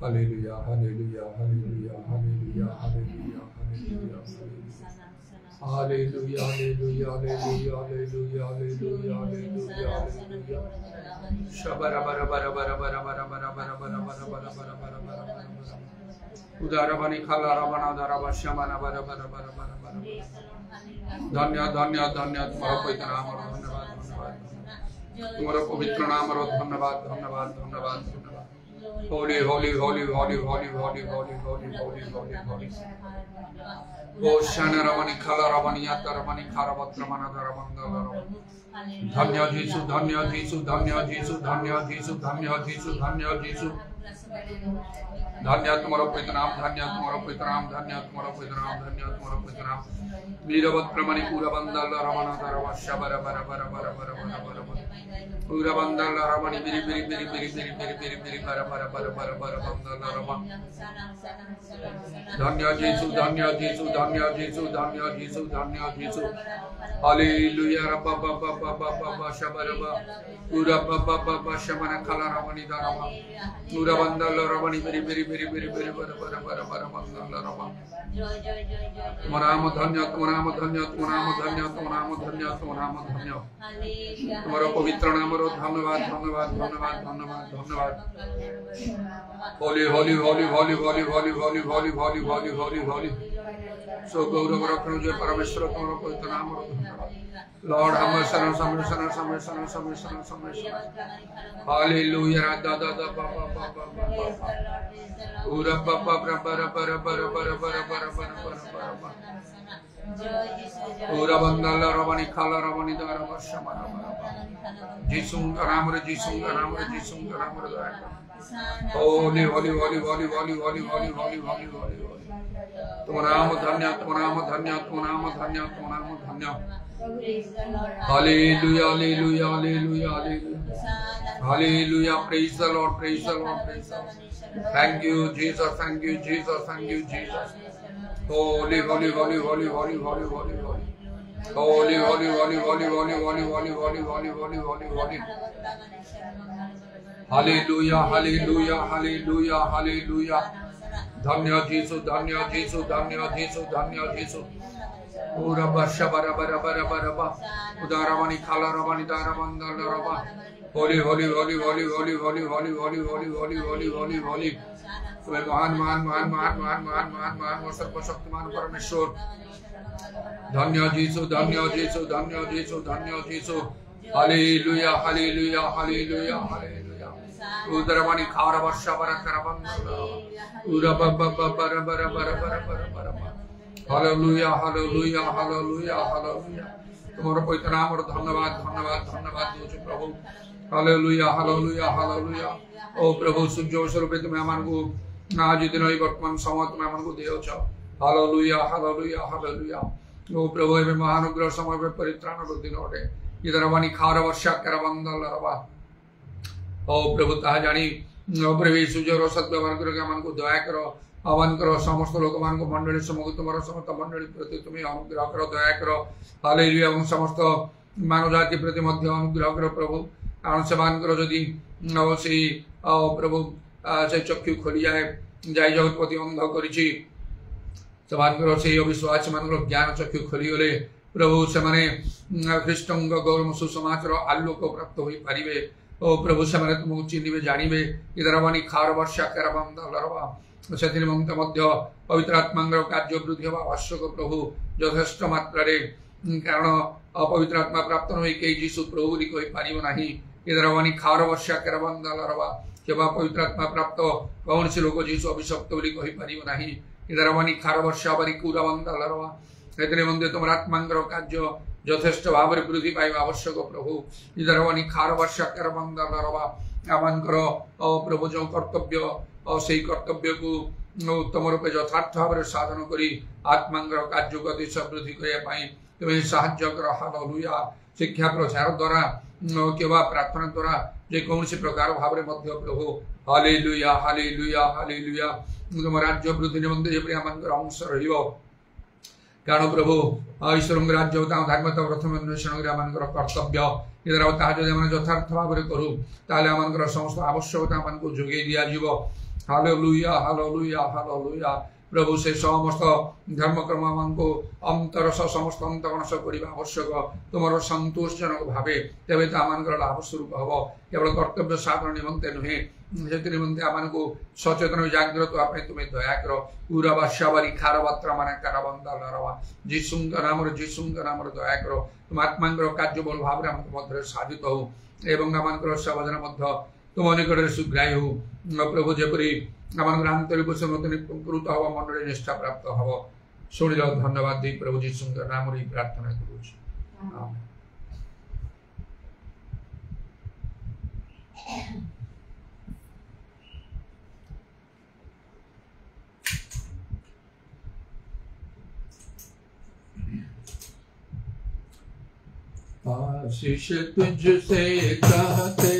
Hallelujah, hallelujah, hallelujah, hallelujah, hallelujah, hallelujah. Hallelujah, hallelujah, hallelujah, hallelujah, hallelujah, hallelujah, hallelujah. Shabara bara bara bara bara bara bara bara bara bara bara bara bara bara bara. Udara bani khala rabana udara bashamana bara bara bara bara bara. धन्य धन्य धन्य तुम्हारा पवित्र नाम और धन्यवाद धन्यवाद तुम्हारा पवित्र नाम और धन्यवाद धन्यवाद धन्यवाद धन्यवाद होली होली होली होली होली होली होली होली होली होली होली ओ शाना रमणी खला रमणी यात्रा रमणी खारवत्र मना रमंगल धन्य जीसु धन्य जीसु धन्य जीसु धन्य जीसु धन्य जीसु धन्य जीसु धन्य तुम्हारा पवित्र नाम धन्य तुम्हारा पवित्र नाम धन्य तुम्हारा पवित्र नाम धन्य तुम्हारा पवित्र नाम वीरभद्र मणिपुर बंदल रमण धरव शबर बर बर बर बर बर बर पूरा बंदल रमणी बिरी बिरी बिरी बिरी बिरी बिरी बिरी बिरी बर बर बर बर बर बंदल रमण धन्य जीसु धन्य जीसु धन्य जीसु धन्य जीसु धन्य जीसु हालेलुया रब ब ब ब ब ब शबर ब पूरा ब ब ब ब शमन खला रमणी धरव पूरा बंदल रमणी बिरी बिरी बिरी बिरी बिरी बर बर बर बर बंदल रमण तुम्हारा धन्य तुम्हारा धन्य तुम्हारा धन्य तुम्हारा धन्य तुम्हारा धन्य तुम्हारा पवित्र नाम रो धन्यवाद धन्यवाद धन्यवाद धन्यवाद धन्यवाद होली होली होली होली होली होली होली होली होली होली होली होली सो गौरव रखनो जो परमेश्वर तुम्हारा पवित्र नाम रो धन्यवाद लॉर्ड हम शरण समय शरण समय शरण समय शरण समय हालेलुया दा दा दा बा बा बा बा पूरा बा बा बर बर बर बर बर बर बर बर बर पूरा बंदल रमणी खाला रमणी दार वर्षमन जीसु नाम रे जीसु नाम रे जीसु नाम रे होली होली होली होली होली होली होली होली होली होली तुम्हारा नाम धन्य तुम्हारा नाम धन्य तुम्हारा नाम धन्य तुम्हारा नाम धन्य hallelujah hallelujah hallelujah hallelujah praise the lord praise the lord praise the Lord thank you Jesus thank you Jesus thank you Jesus Holi Holi Holi Holi Holi Holi Holi Holi Holi Holi Holi Holi Holi Holi Holi Holi Holi Holi Holi hallelujah hallelujah hallelujah hallelujah धन्य जीसु धन्य जीसु धन्य जीसु धन्य जीसु पूरा वर्ष बर बर बर बर बा उदारमणि खाला रमणि दारमंदल रबा होली होली होली होली होली होली होली होली होली होली होली होली होली तुम्हें महान महान महान महान महान महान महान महान और सर्वशक्तिमान परमेश्वर धन्य जीसु धन्य जीसु धन्य जीसु धन्य जीसु हालेलुया हालेलुया हालेलुया हालेलुया उदारमणि खारा वर्ष बर करबंदल पूरा बर बर बर बर बर बर बर हालेलुया हालेलुया हालेलुया हालेलुया तुम्हारा पवित्र नाम और धन्यवाद धन्यवाद धन्यवाद दूसरे प्रभु हालेलुया हालेलुया हालेलुया ओ प्रभु सूर्य स्वरूप तुम्हें आमान को आज दिन वर्तमान समय तुम्हें आमान को दियो छ हालेलुया हालेलुया हालेलुया ओ प्रभु एवं महानुग्रह समय में परित्राण रो दिन ओटे इधर वाणी खार वर्षा कर बंदल रवा ओ प्रभु ता जानी ओ प्रभु सूर्य रो सद्व्यवहार करके आमान को दया करो आह्वान करो समस्त लोक मान को मंडली समूह तुम्हारा समस्त मंडली प्रति तुम्हें अनुग्रह करो दया करो हालेलुया एवं समस्त मानव जाति प्रति मध्य अनुग्रह करो प्रभु कारण से मान करो जदि से प्रभु से चक्षु खोली जाए जय जगतपति अंध करिछि से मान करो से अविश्वास मान ज्ञान चक्षु खोली गले प्रभु से माने ख्रीष्टंग गौरव सुसमाचार आलोक प्राप्त होई परिबे ओ प्रभु से माने तुमको चिन्हिबे जानिबे इधर वाणी खार वर्षा कर बंदल रवा मध्य पवित्र आत्मांगर कार्य वृद्धि हवा आवश्यक प्रभु यथेष्ट मात्रा कारण अपवित्र आत्मा प्राप्त न कई जीसु प्रभु कही पार ना इधर वाणी खार वर्षा कर बंदल रवा केवल पवित्र आत्मा प्राप्त कौन से लोग जीसु अभिशप्त कही पार ना इधर वाणी खार वर्षा बारी कूरा बंदल रवा से मध्य तुम आत्मांगर कार्य यथेष्ट भाव वृद्धि पाइबा आवश्यक प्रभु इधर वाणी खार वर्षा कर बंदल रवा आमर प्रभु जो कर्तव्य और से कर्तव्य को उत्तम रूपे यथार्थ भाव साधन करी आत्मांगर कार्य गति समृद्धि करने तुम्हें साहाय्य कर हालेलुया शिक्षा प्रचार द्वारा केवल प्रार्थना द्वारा जेकोसी प्रकार भाव प्रभु हालेलुया हालेलुया हालेलुया तुम राज्य वृद्धि निमंते जब अंश रहिबो कारण प्रभु ईश्वर राज्य धार्मिकता प्रथम अन्वेषण कर्तव्य इधर यथार्थ भाव करूँ समस्त आवश्यकता जोगे दिज्व हालेलुया हालेलुया हालेलुया प्रभु से समस्त धर्मकर्म को अंतर समस्त अंतकर्ष करने आवश्यक तुम संतोषजनक भाव तेज तो आम लाभ स्वरूप हम केवल कर्तव्य साधन निमंते नुहे से निमंते आम को सचेतन जागृत होगा तुम्हें दया कर पूरा बाशाबारी खारबात्रा मान काराबंदा लड़वा जीशुंग नाम दया कर तुम आत्मा कार्यबल भाव मध्य साधित हो एवं आम सावधान तुम निकट सुग्राही हो प्रभु जपरी आम आंतरिक संकृत हम मन निष्ठा प्राप्त हम शुणिल धन्यवाद दी प्रभु जीशु नाम प्रार्थना करुँ। आशीष तुझसे कहते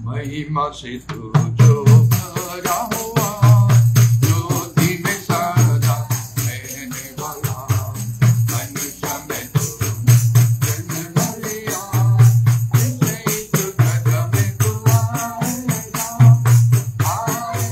महिमा से तू जो भरा हुआ ज्योति में सदा रहने वाला मनुष्य में तू जन्म लिया इसे तो कदम में तू आएगा आएगा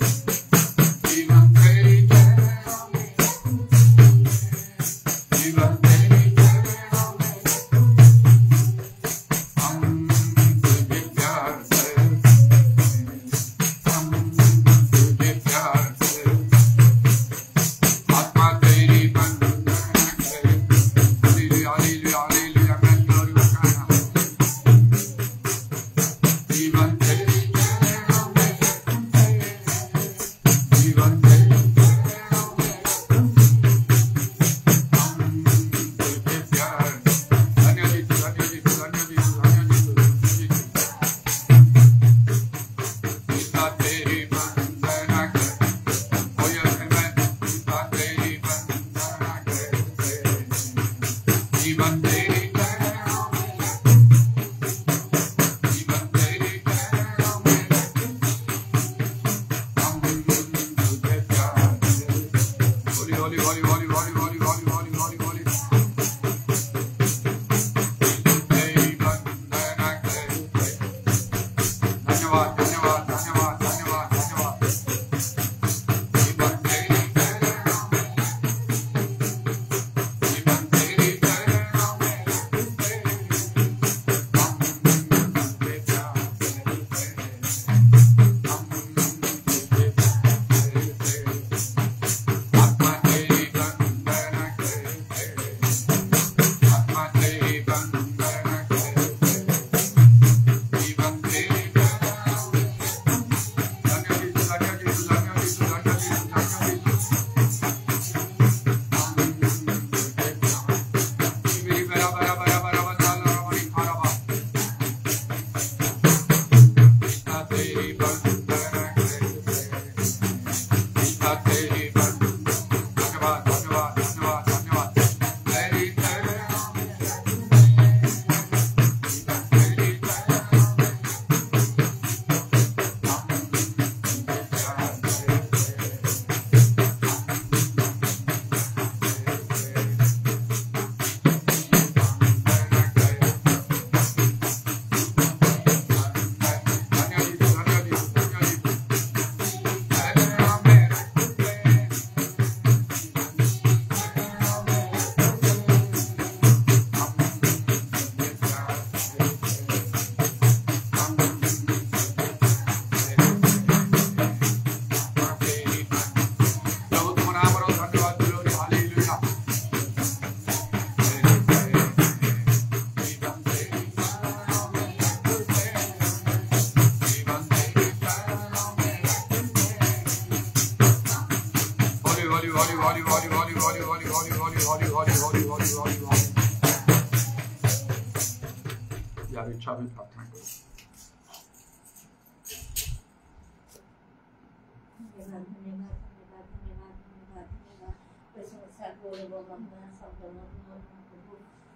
इच्छा भी प्रार्थना करो।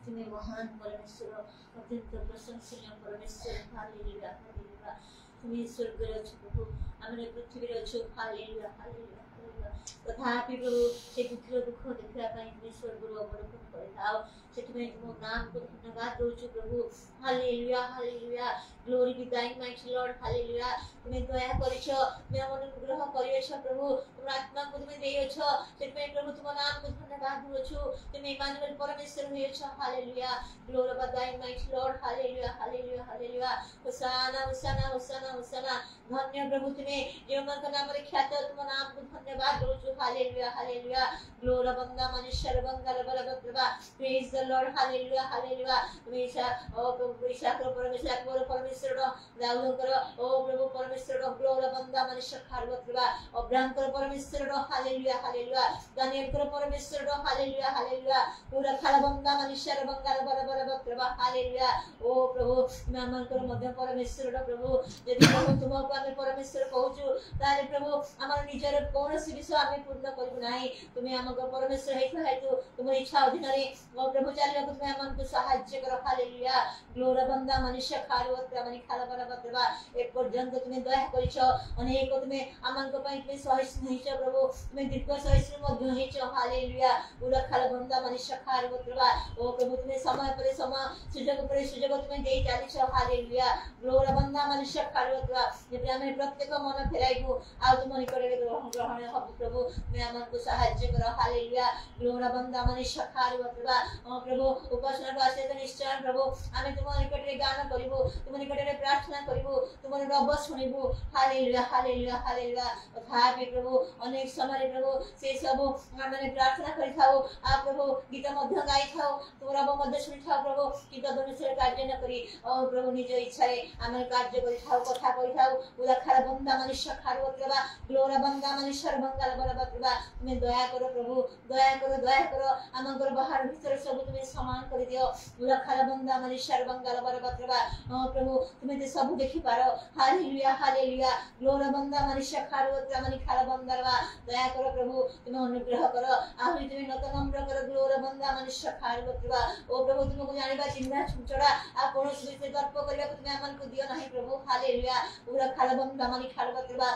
तुम्हें महान परमेश्वर अत्यंत प्रशंसनीय परमेश्वर हालेलुया हालेलुया तुम्हें स्वर्ग रचो प्रभु आमने पृथ्वी रचो हालेलुया हालेलुया हालेलुया तथापि प्रभु से दुख देखा पाई तुम्हें स्वर्ग अवलोकन करथाओ सेठमें तुम नाम को धन्यवाद दउछु प्रभु hallelujah hallelujah glory be thank mighty lord hallelujah तुम्हें दया करिछो तुम्हें अनुग्रह करियछो प्रभु तुम आत्मा को तुम्हें देयछो सेठमें प्रभु तुम नाम को धन्यवाद दउछु तुम्हें इमानुएल परमेश्वर होयछो hallelujah glory be thank mighty lord hallelujah hallelujah hallelujah hosanna hosanna hosanna hosanna धन्य प्रभु तुम्हें जीवन का नाम रे ख्यात तुम नाम को धन्यवाद दउछु हालेलुया हालेलुया ग्लोरी बंदा मनुष्य बंगाल बलबत्रबा praise the lord hallelujah hallelujah तुम्हें ईशा ओ प्रभु ईशा को परमेश्वर दाऊद करो ओ प्रभु परमेश्वर ग्लोरी बंदा मनुष्य खारबत्रबा अब्राहम करो परमेश्वर हालेलुया हालेलुया दानियल करो परमेश्वर हालेलुया हालेलुया पूरा खाला बंदा मनुष्य बंगाल बलबत्रबा हालेलुया ओ प्रभु मैं मन करो मध्य परमेश्वर प्रभु यदि प्रभु तुमको आमे परमेश्वर कहूछु तारे प्रभु हमर निजर कोनोसी विषय आमे पूर्ण करबु नाही तुमे हमको परमेश्वर हेतु तुम इच्छा अधीन रे ओ प्रभु चालिया को तुमे हमन को सहाय्य करो हालेलुया ग्लोरी बंदा मनुष्य खारवत्रा मनि खाला बलबत्रबा एक पर्यंत तुमे दया करिछो अनेक तुमे हमन को पई तुमे सहिष्णु हिचो प्रभु तुमे दीर्घ सहिष्णु मध्य हिचो हालेलुया पूरा खाला बंदा मनुष्य खारवत्रा ओ प्रभु तुमे समय पर समय सुजग पर सुजग तुमे देई चालिछो हालेलुया ग्लोरी बंदा मनुष्य खारवत्रा जेबे हमें प्रत्येक मन फेराइबु आ तुम निकटे ग्रहण हबु प्रभु मैं हमन को सहाय्य करो हालेलुया ग्लोरी बंदा मनुष्य खारवत्रा ओ प्रभु उपासना वासे निश्चय प्रभु आमे तुम निकटे गान करिबु तुम निकटे प्रार्थना करिबु तुम रब सुनिबु हालेलुया हालेलुया हालेलुया तथापि प्रभु अनेक समय प्रभु से सब आमे प्रार्थना करिथाओ आ प्रभु गीत मध्य गाइथाओ तुम रब मध्य सुनिथाओ प्रभु कि तदनुसार कार्य न करी ओ प्रभु निज इच्छा रे आमे कार्य करिथाओ कथा करिथाओ उला खारा बंदा मनुष्य खारवत्रा ग्लोरी बंदा मनुष्य बंगाल बलबत्रबा तुम्हें दया करो प्रभु दया करो आमगर बाहर भीतर सब तुम्हें समान कर दियो उला खारा बंदा मनुष्य बंगाल बलबत्रबा ओ प्रभु तुम्हें ते सब देखि पारो हालेलुया हालेलुया ग्लोरी बंदा मनुष्य खारवत्रा मनि खारा बंदारवा दया करो प्रभु तुम्हें अनुग्रह करो आहुरी तुम्हें नत नम्र करो ग्लोरी बंदा मनुष्य खारवत्रा ओ प्रभु तुमको जानिबा चिन्हा छुचड़ा आ कोनोसी विषय तर्क करबा तुम्हें हमन को दियो नाही प्रभु हालेलुया उला खारा बंदा मनि खारवत्रा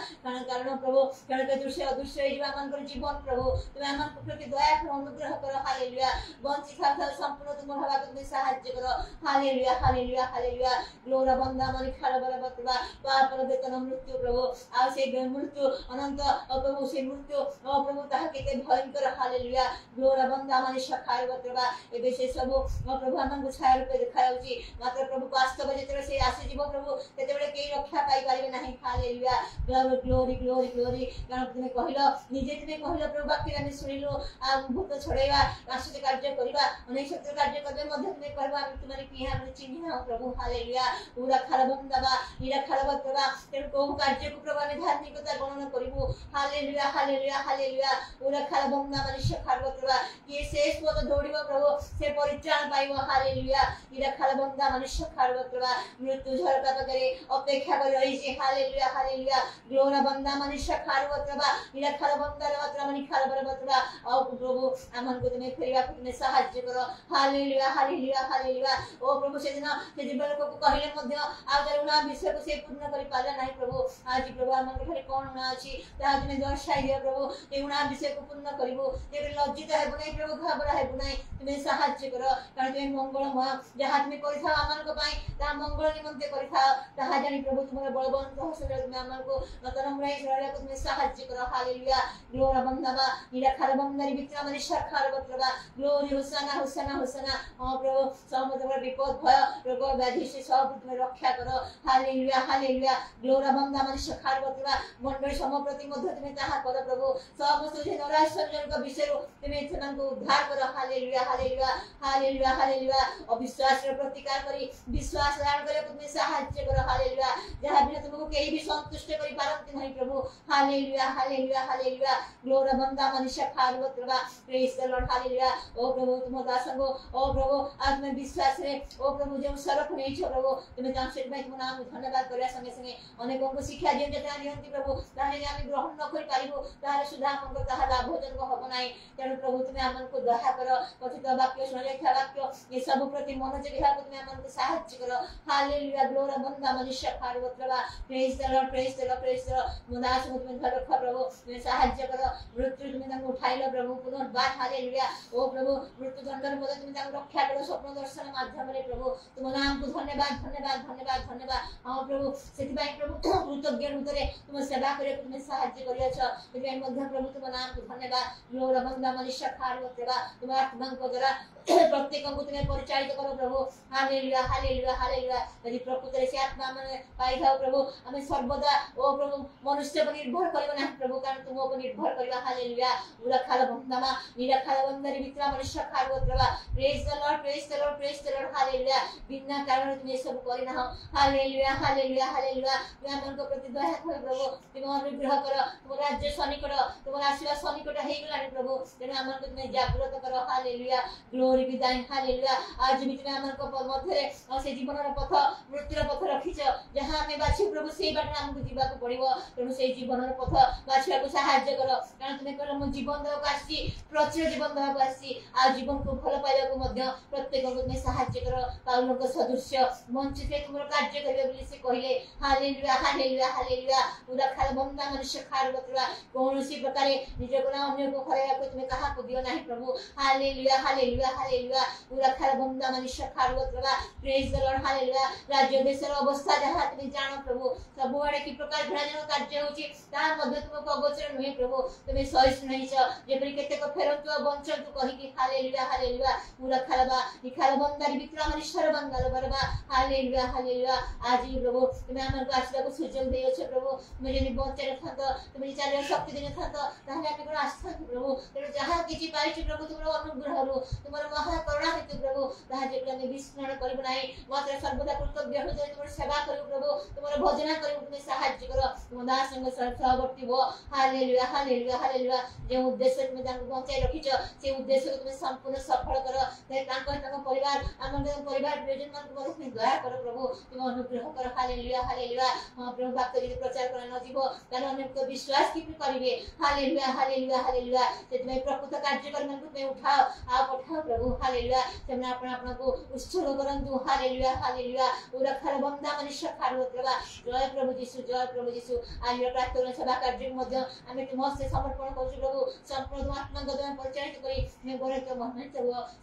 कारण प्रभु कारण के दृश्य अदृश्य जीवा मन कर जीवन प्रभु तुम्हें हमन को प्रति दया करो अनुग्रह करो हालेलुया बंची खाता संपूर्ण तुम हवा तुम्हें सहाय्य करो हालेलुया हालेलुया हालेलुया ग्लोरी बंदा मनि खारवत्रा पाप वेतन मृत्यु प्रभु आ से मृत्यु अनंत प्रभु से मृत्यु ओ प्रभु ताहा के भयंकर हालेलुया ग्लोरी बंदा मनुष्य खारवत्रा एबे से सब प्रभु हमन को छाया रूप देखाउची मात्र प्रभु वास्तव जेतरे से आसी जीव प्रभु तेतेबेले केई रक्षा पाई पारिबे नाही हालेलुया ग्लोरी ग्लोरी ग्लोरी कारण तुमे कहिलो निजे तुमे कहिलो प्रभु बाकी आमे सुनिलो आ भूत छड़ेबा आश्चर्य कार्य करिबा अनेक सत्य कार्य करबे मध्ये तुमे कहबा आमे तुम्हारे किहा आमे चिन्ह ना प्रभु हालेलुया पूरा खारबंदाबा निरा खारबत्तबा तेन को कार्य को प्रभु आमे धार्मिकता गणना करिबु हालेलुया हालेलुया हालेलुया पूरा खारबंदा मनुष्य खारबत्तबा ये शेष पद दौड़िबो प्रभु से परित्राण पाइबो हालेलुया निरा खारबंदा मनुष्य खारबत्तबा मृत्यु झरका पकरे अपेक्षा कर रही छे हालेलुया हालेलुया ग्लोरी बंदा मनुष्य खारवत्रा निरा खारबंदा रवत्रा मनि खारबरबत्रा ओ प्रभु हमन को तुम्हें फेरिबा को तुम्हें सहाय्य करो हालेलुया हालेलुया हालेलुया ओ प्रभु से जीवन को कहिले मध्ये आ करुणा विषय को से पूर्ण करि पाला नाही प्रभु आज प्रभु हमन के खाली कोन ना अछि ता तुम्हें दर्शाइ दियो प्रभु एउना विषय को पूर्ण करिवो जेबे लज्जित हेबो नाही प्रभु घबरा हेबो नाही तुम्हें सहाय्य करो कारण तुम्हें मंगलमय जहा तुम्हें करिथा हमन को पाई ता मंगल निमंते करिथा ताहा जानि प्रभु तुम्हारे बलवंत हसरे तुम्हें हमन को नतरमराई सरले को तुम्हें सहाय्य करो हालेलुया ग्लोरी बंदाबा निरा खारबंदारी विक्रा मनुष्य खारबत्रा ग्लोरी होसाना होसाना होसाना ओ प्रभु समस्त विपद भय रोग व्याधि से सब तुम्हें रक्षा करो हालेलुया हालेलुया ग्लोरी बंदा मनुष्य खारबत्रा मंडल समप्रति मध्ये तुम्हें ताहा करो प्रभु समस्त जे नराश्चर्य का विषय तुम्हें सेमान को उद्धार करो हालेलुया हालेलुया हालेलुया हालेलुया अविश्वास रे प्रतिकार करी विश्वास लाभ करे तुम्हें सहाय्य करो हालेलुया जहां बिना तुमको केही भी संतुष्ट संतुष्ट करि पारंती नहीं प्रभु हालेलुया हालेलुया हालेलुया ग्लोरी बंदा मनुष्य खारव प्रभु प्रेज द लॉर्ड हालेलुया ओ प्रभु तुम दासंगो ओ प्रभु आज मैं विश्वास रे ओ प्रभु जो सरक नहीं छ प्रभु तुम तांसेट भाई तुम नाम धन्यवाद करिया संगे संगे अनेकों को शिक्षा दियो जता दियंती प्रभु ताहे आमे ग्रहण न करि पारिबो ताहे सुधा हमको ताहा लाभ जन हो नाही तेणु प्रभु तुम हमन को दया कर कथित वाक्य सुलेखा वाक्य ये सब प्रति मनोযোগী भाव तुम हमन को सहायता करो हालेलुया ग्लोरी बंदा मनुष्य खारव प्रभु praise the lord praise the lord praise the lord मुदास तुम घर रख प्रभु तुम सहायता करो मृत्यु तुम तंग उठाइलो प्रभु पुनर्बार हालेलुया ओ प्रभु मृत्यु दंडर मध्य तुम तंग रक्षा करो स्वप्न दर्शन माध्यम रे प्रभु तुम नाम को धन्यवाद धन्यवाद धन्यवाद धन्यवाद हां प्रभु सेति भाई प्रभु कृतज्ञ रूपरे तुम सेवा करे तुम सहायता करिया छ सेति मध्य प्रभु तुम नाम को धन्यवाद ग्लोरी बंदा मनुष्य खारव प्रभु तुम आत्मा को द्वारा प्रत्येक को तुम्हें परिचालित करो प्रभु हालेलुया हालेलुया हालेलुया यदि प्रकृति से आत्मा में पाई जाओ प्रभु हमें सर्वदा ओ प्रभु मनुष्य पर निर्भर करियो ना प्रभु कारण तुम पर निर्भर करियो हालेलुया उरा खाल बंदमा निरा खाल बंदरी मित्र मनुष्य खारव प्रभु praise the lord praise the lord praise the lord hallelujah बिना कारण तुम सब करि ना हालेलुया हालेलुया हालेलुया तुम मन को प्रति दया कर प्रभु तुम अनुग्रह कर तुम राज्य सनिकट तुम आशीर्वाद सनिकट हे गलानी प्रभु तेनु हमन को तुम जागृत करो हालेलुया ग्लोरी विदाय हालेलुया आज भी तुम हमन को मध्य से जीवन पथ मृत्यु पथ रखिछ जहां हमें बाछि प्रभु सेही बाट हमको जीवा को पड़िबो तेनु सेही जीवन पथ बाछिया को सहायता करो कारण तुम कहलो म जीवन देव को आसी प्रचुर जीवन देव को आसी आ जीवन को भल पाइबा को मध्य प्रत्येक को तुम सहायता करो पाउल को सदृश्य मंच से तुम कार्य करियो बोली से कहिले हालेलुया हालेलुया हालेलुया पूरा खाल बंदा मनुष्य खार बतवा कोनोसी प्रकार निज को अन्य को खरेया को तुम कहा को दियो नाही प्रभु हालेलुया हालेलुया हालेलुया पूरा खाल बंदा मनुष्य खार बतवा प्रेज द लॉर्ड हालेलुया राज्य देशर अवस्था जहा तुम जानो प्रभु सब आड़े की प्रकार घराजन कार्य होची ता मध्य तुमको अगोचर नहीं प्रभु तुम सहिष्णु नहीं छ जेपरि केते को फेरंतु बंचंतु कहि कि हालेलुया हालेलुया पूरा खालबा निखाल बंदारी विक्रम ईश्वर बंगाल बरबा हालेलुया हालेलुया आज प्रभु तुम हमन को आशीर्वाद को सुजोग देयो छ प्रभु तुम जे बंचरे थांत तुम जे चारियो शक्ति देने थांत ताहे आके को आस्था प्रभु तेरे जहां किछि पाइछि प्रभु तुमरो अनुग्रह रु तुमरो महा करुणा हेतु प्रभु ताहे जे हम विस्मरण करिब नाही मात्र सर्वदा कृतज्ञ हो जे तुमर सेवा करू प्रभु तुमरो भजन करू तुम सहायता करो तुम दास संग सहवर्ती हो हालेलुया हालेलुया हालेलुया जे उद्देश्य तुम जान पहुंचाई रखिछ से उद्देश्य को तुम संपूर्ण सफल करो ते तांको परिवार हमन परिवार प्रयोजन मन को तुम दया करो प्रभु तुम अनुग्रह करो हालेलुया हालेलुया हां प्रभु वाक्य यदि प्रचार कर न जीवो ताले अनेक को विश्वास की करिवे हालेलुया हालेलुया हालेलुया सेतमे प्रकृत कार्य मन को तुम उठाओ आ पठाओ प्रभु हालेलुया सेमना अपना को उत्सर्ग करंतु हालेलुया हालेलुया पूरा खाल बंदा मनुष्य खारव प्रभु जय प्रभु यीशु आज प्रार्थना सभा कार्य मध्य हमें तुम से समर्पण करछु प्रभु संपूर्ण आत्मा को तुम परिचालित करी गोरे के मन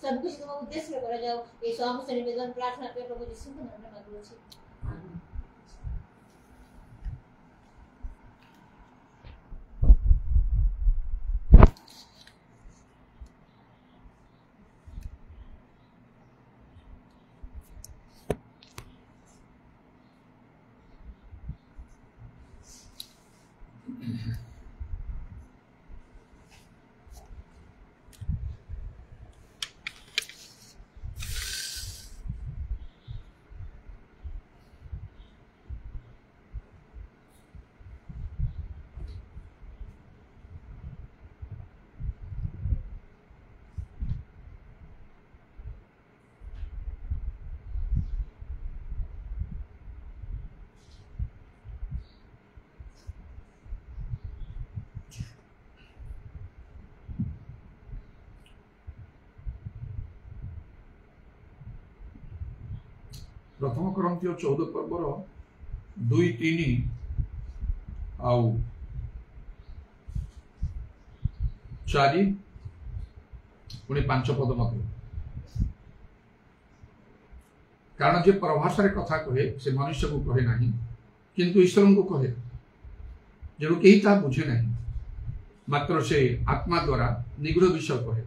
सब कुछ तुम उद्देश्य कर जाओ ये समस्त निवेदन प्रार्थना पे प्रभु यीशु के नाम में मांगू छी आमीन। प्रथम करंथियो 14 पर्वर 2-3 आउ 4 पुणी 5 पद मध्य कारण जे परभाषा कथा कहे से मनुष्य को कहे नहीं किंतु ईश्वर को कहे जेणु कहीं ता बुझे नहीं मात्र से आत्मा द्वारा निगूढ़ विषय कहे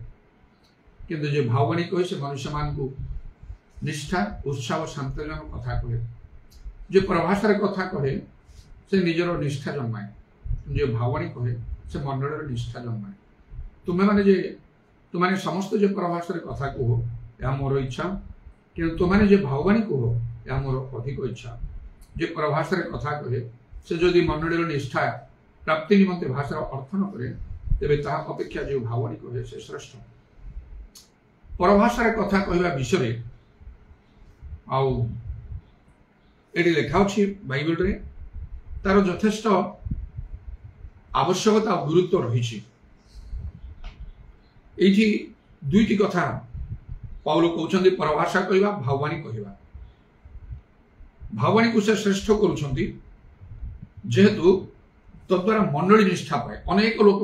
किंतु जे भाववाणी कहे से मनुष्य मान को निष्ठा उत्साह और शांतजन कथा कहे जो प्रभाषार कथा कहे से निजर निष्ठा जन्माए जो भाववाणी कहे से मंडल निष्ठा जन्माए तुम्हें माने जे तुमने समस्त जो प्रभाषार कथा कह यह मोर इच्छा कि तुमने जो भाववाणी कह यह मोर अधिक इच्छा जो प्रभाषार कथा कहे से जदि मंडलीर निष्ठा प्राप्ति निमंते भाषार अर्थ न करे तेबे ताहा अपेक्षा जो भावनी कहे से श्रेष्ठ। परभाषार कथा कहवा विषय आउ एटी लेखा अछि बाइबल रे तार यथेष्ट आवश्यकता और गुरुत्व रही। एठी दुईटी कथा पौल कहउछन्ति परभाषा कहवा भाववाणी कहवा। भाववाणी को से श्रेष्ठ करुछन्ति जेहेतु तद्वारा मंडली निष्ठा पाए अनेक लोक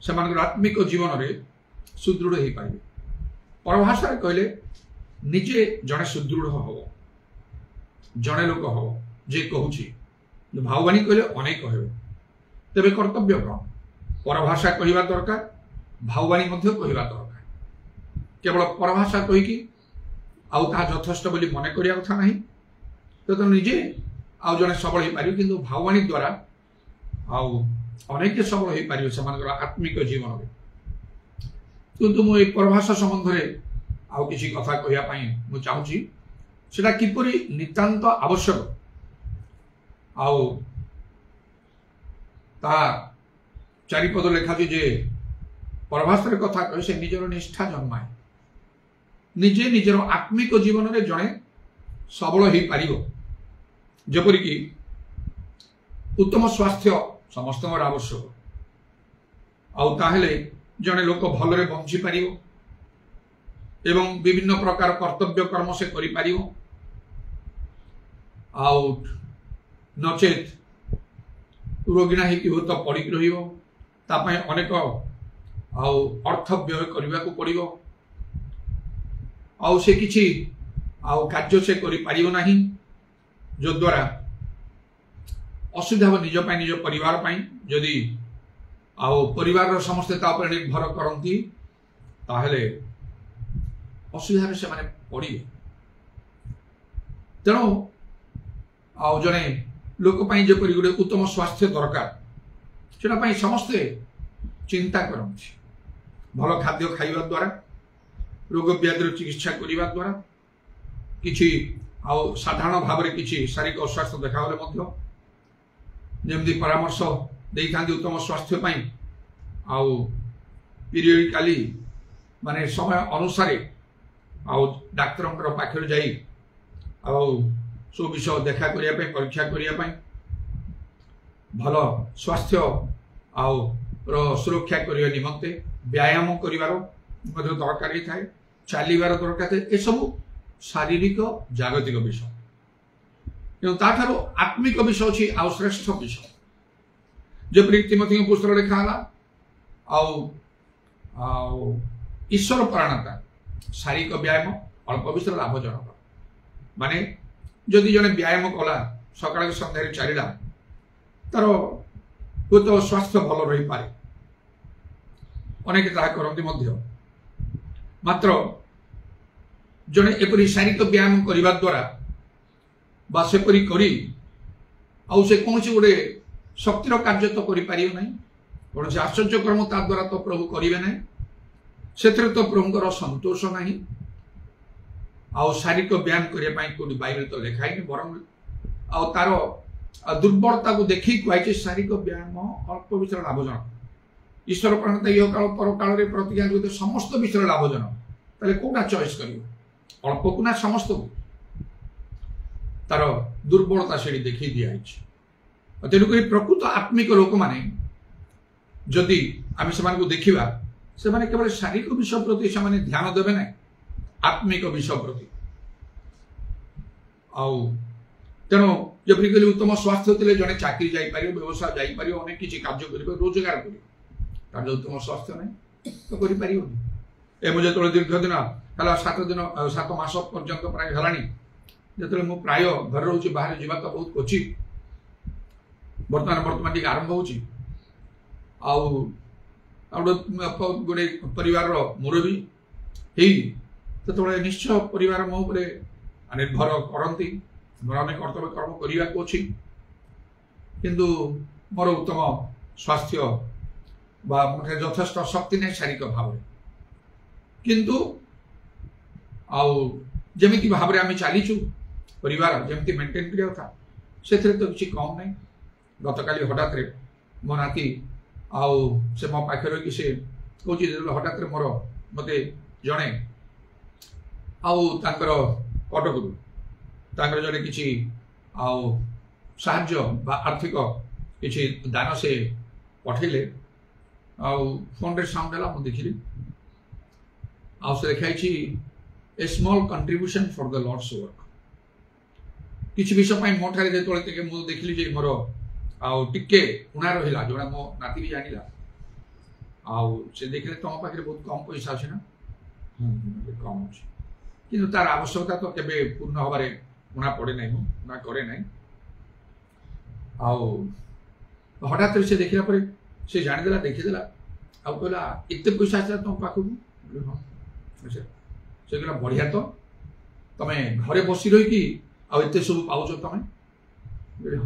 से आत्मिक जीवन में सुदृढ़ हो पारे। परभाषा कहले निजे जड़े सुदृढ़ हम जड़े लोक हम जे कहूँ भाववाणी कहले अनेक हे तेरे कर्तव्य कौन परभाषा कहवा दरकार भाववाणी कहवा दरकार। केवल परभाषा कहीकि आउ ता यथेष्ट बोली मन करिया कथा नहीं तो निजे आउ जड़े सबल हो पार किंतु भाववाणी द्वारा आउ अनेक सबल हो पार से आत्मिक जीवन में। किंतु मुझे परभाषा संबंध में आउ किसी कथा कहवाई मुझे चाहूँगी सेटा किपरि नितांत आवश्यक आउ ता चारिपद लेखा जे परभाषार कथा कहे से निजर निष्ठा जन्माए निजे निजर आत्मिक जीवन में जड़े सबल हो पार जपरिक उत्तम स्वास्थ्य समस्त आवश्यक आउ ताहेले जड़े लोक भलरे बंची पार एवं विभिन्न प्रकार कर्तव्य कर्म से करि पारिबो आउ नचेत रोगिणा ही हो तो पड़ी रहिबो तापय अनेक आउ अर्थ व्यय करबा को पड़िबो आउ से किछि आउ कार्य से करि पारिबो नाही जो द्वारा असुविधा हो निज पाई निज परिवार पाई जदि आउ परिवार समस्त ता पर निर्भर करंती ताहेले असुविधा से माने पड़े। तेणु आउ जड़े लोक जपरी गोटे उत्तम स्वास्थ्य दरकार से समस्ते चिंता करती भल खाद्य खाइबा द्वारा रोग व्याधि चिकित्सा करने द्वारा किछि आउ साधारण भाव में किछि शारीरिक अस्वास्थ्य देखागले जमी परामर्श देता उत्तम स्वास्थ्य आउ पीरियडिकली माने समय अनुसार आउ डाक्तर पाखे जाई आउ सब विषय देखा करने परीक्षा करने भल स्वास्थ्य आउ सुरक्षा करने निमंते व्यायाम करिवार दरकार थाए चलिबार दरकार थाए ए सब शारीरिक जागतिक विषय ताठारो आत्मिक विषय अच्छी आउ श्रेष्ठ विषय जपरी तिमोथी पुस्तक लिखाला आउ ईश्वर परायणता शारीरिक व्यायाम अल्प विषय लाभजनक माने जदि जने व्यायाम कला सकाळ संध्यारे चलिला तार तो स्वास्थ्य भल रही पारे अनेक ताहा करती मात्र जने एपरी शारीरिक व्यायाम करने द्वारा बा सेपरी करी आउ से कौन गोटे शक्तिर कार्य तो करें ना कौन से आश्चर्य कर्म ता द्वारा तो प्रभु करेंगे ना से तो प्रभुंर संतोष ना आउ शारीरिक व्यायाम करने कोई बाइबल तो लिखाई बरम आउ तार दुर्बलता को देखी कहुई शारीरिक व्यायाम अल्प विषय लाभजनक ईश्वर प्रणता यह काल पर काल प्रतिज्ञा समस्त विषय लाभजनक ताले कोटा चॉइस कर अल्प को ना समस्त को तार दुर्बलता से देखी दिखाई तेणुक प्रकृत आत्मिक लोक मैंने जदि आम से देखा से केवल शारीरिक विषय प्रति से ध्यान देवे ना आत्मिक विषय प्रति आउ तेणु जब कहली उत्तम स्वास्थ्य थे जड़े चाकरी जापर व्यवसाय जापर अनेक किसी कार्य कर रोजगार कर उत्तम स्वास्थ्य ना तो कर मुझे जो दीर्घ दिन है 7 मास पर्यंत प्राय है जो मु प्राय घर रोचे बाहर जावा तो बहुत क्वचित बर्तमान टी आरंभ गोटे परिवार मुरबी तो निश्चय परिवार मो निर्भर करती मोर अनेक कर्तव्य कर्म करने को अच्छी किंतु मोर उत्तम स्वास्थ्य यथेष्ट शक्ति नहीं शारीरिक भाव किंतु आउ जमी भाव में आम चलीचु परिवार जमी मेंटेन करा से तो किसी कम नहीं गत काली हठात मो नाती आउ से मो पाखे रही से कौन हठात मोर मत जड़े आउर कटक जड़े कि आर्थिक किसी दान से पठेले फोन रे साउंड है मुझे देखिली लिखाई a small contribution for the lord's work किसी विषय मो ठारे जो मुझे देखिली जे मोर टिके उणा रहा जो मो नाती भी जानिला से देखिले तुम पाखे बहुत कम पैसा अच्छे ना कम अच्छे कि तार आवश्यकता तो केबे पूर्ण हबारे उणा पड़े ना उणा करे ना हठात से देखला पर से जानीदेला देखीदेला आ कहला एत पैसा आसा तुम पाखक हाँ अच्छा से कहला बढ़िया तो तुम्हें घरे बसी रही आते सब पाच तुम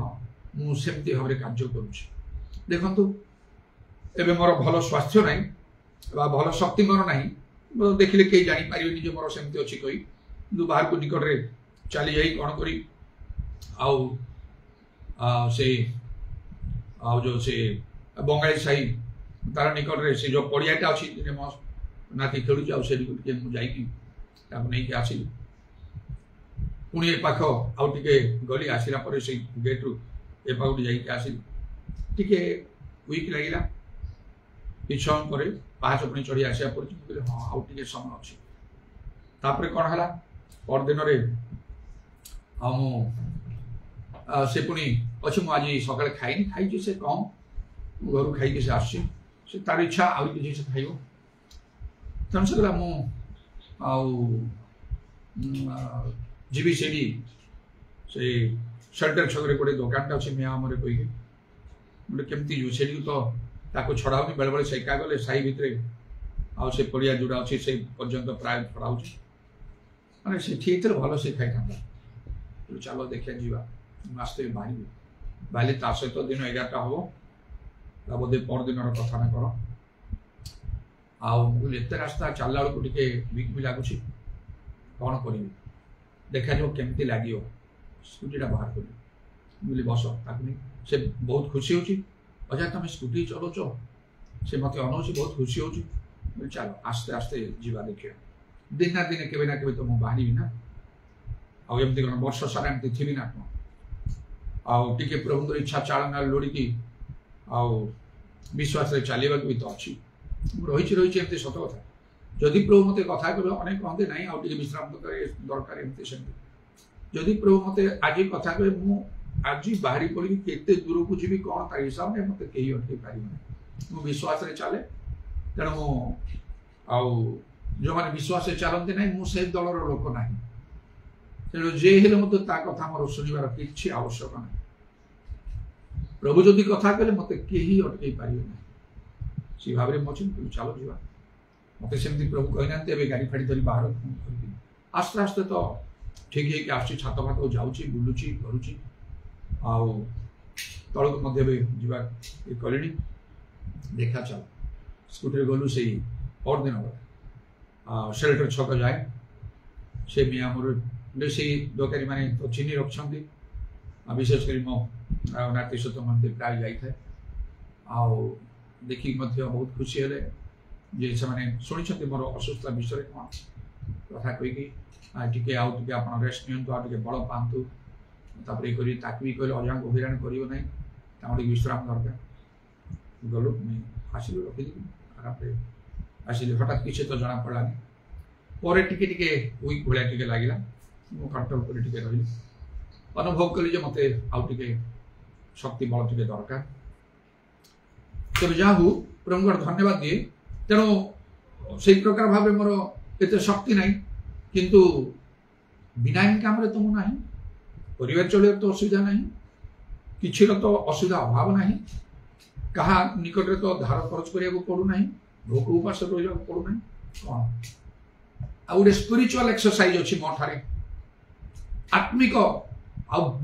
हाँ मुझे भाव में कार्य करुँच देखु एवं मोर भल स्वास्थ्य ना भल शक्ति मोर ना देखिले कहीं जापारे जे मोर सेमती अच्छी कही बाहर को निकट में चली जा कौन करी जो से बंगाली साही तार निकट में से जो पड़ियाटा अच्छी मो नाती खेलुच नहीं आसली पुणी ए पाख आउे गली आसला से गेट्रु ए पाख जासली टे वीक लगे कि समय पर पाँच पुणी चढ़ी आसा पड़े हाँ आउे समय अच्छी तापर कौन है परदिन से पुणी अच्छे मुझे सका खाई खाई से कम घर खाई से आस तार इच्छा आउ कि खाइब तेणु से मुझी से शेल्टर छक गोटे दुकान अच्छे मियाम कही गोटे केमती जो से तो छड़ाऊनी बेले बेले सेका गले साई भितर से पड़िया जोड़ा अच्छे से पर्यंत प्राय छड़ाऊ मैंने से भल से खाई था चलो देखिए जीवा आस्ते बाहर बाहर ता सहित दिन 11टा हम बोधे परदिन कथा ना कर आते रास्ता चलला बेलू टे वीक भी लगुच कौन करी देखा जो केमती लगे स्कूटीटा बाहर कर बस ताकि से बहुत खुशी होची अच्छा तुम स्कूटी चलाउच से मत अनौची बहुत खुशी हो चलो आस्ते आस्ते जीवा देखिए दिन ना दिन के तो मुझे बाहर ना आमती कौन वर्ष सारा एमती थी ना टे प्रभु इच्छा चालना लोड़ी विश्वास चलवा भी तो अच्छी रही एमती सत कथा जदि प्रभु मत कथा कह अनेक कहते ना आगे विश्राम दरकार एमती सेमती जदि प्रभु मत आज कथा कहे मु आज बाहरी पड़ी केते दूर को जी कौन तार हिसाब से मत कहीं अटक पार विश्वास चले तेणु जो मैंने विश्वास चलते ना मुझे दलर लोक ना तेणु जे हेले मत कथा मोर शुणवार कि आवश्यक ना प्रभु जदि कथा कहले मत कहीं अटक पारे ना से भाव में अच्छी चलो जीवा मत सेमती प्रभु कही ना गाड़ी फाड़ी धरी बाहर आस्ते आस्ते तो ठीक है आस छात फात जाऊँगी बुलूची करुँची तलक जीवा ये कले देखा चल स्कूटी गलु से परदिन शेल्टर छक जाए से मियामर से दोकानी मैंने तो चिन्ह रखी विशेषकर मो नाती सहित मंदिर प्राय जाए देखिक बहुत खुशी हेले जे से मैंने शुणी मोर असुस्थता विषय कौन कथा कहीकि टे आप रेस्ट नि बल पातु तापर ये भी कहले अजा को हईराण कर विश्राम दरकार गलु आसिलु रखीदी आराम आसिली हठात किसी तो जना पड़ानी पर टिके वीक भाया टे लगे मु कंट्रोल कर रही अनुभव कली मत आउे शक्ति बल टे दरकार तब जाहू प्रभु धन्यवाद दिए तेणु से प्रकार भाव मोर एत शक्ति ना किंतु बिना इनकम तो मुझे परिवार चल तो असुविधा ना कि तो असुविधा अभाव ना क्या निकट में तो धार खर्च करने पड़ूना भोक उपास रहा पड़ूना कौन आ गए स्पिरिचुअल एक्सरसाइज अच्छी मो ठारे आत्मिक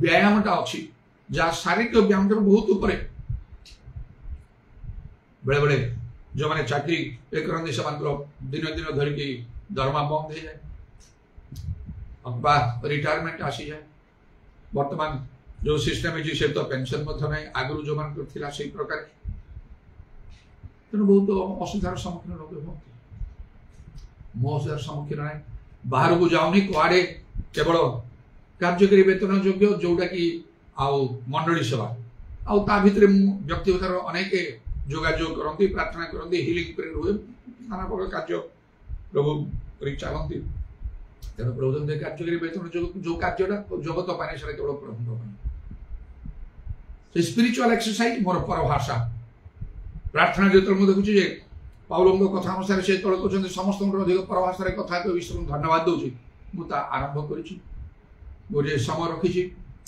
व्यायामटा अच्छी जहाँ शारीरिक व्यायाम बहुत ऊपर बेले बेले जो मैंने चाकरी करते से दिन दिन धरिकी दरमा बंद हो जाए रिटायरमेंट आसी जाए बर्तमान जो सिस्टम है से तो पेंशन ना आगु जो मान से प्रकार तेणु बहुत असुविधार सम्मुखीन लोग हमें मो असुविधार सम्मुखीन ना बाहर को जाऊनी कुआड़े केवल कार्यकारी वेतन योग्य जोटा कि मंडली सभा भितर व्यक्तिगत अनेक जोगाजोग करती प्रार्थना करती हिलिंग रुए नाना प्रकार कार्य प्रभु चलती तेणु प्रभु कार्यकारी वेतन जो कार्यटा जगत पाने से केवल प्रभु स्पिरिचुअल एक्सरसाइज मोर परभाषा प्रार्थना जो देखुची पाउल कथा अनुसार से तौर कहते समस्त अधिक परभाषा कथा विश्व धन्यवाद दूसरी मुझे आरंभ कर समय रखी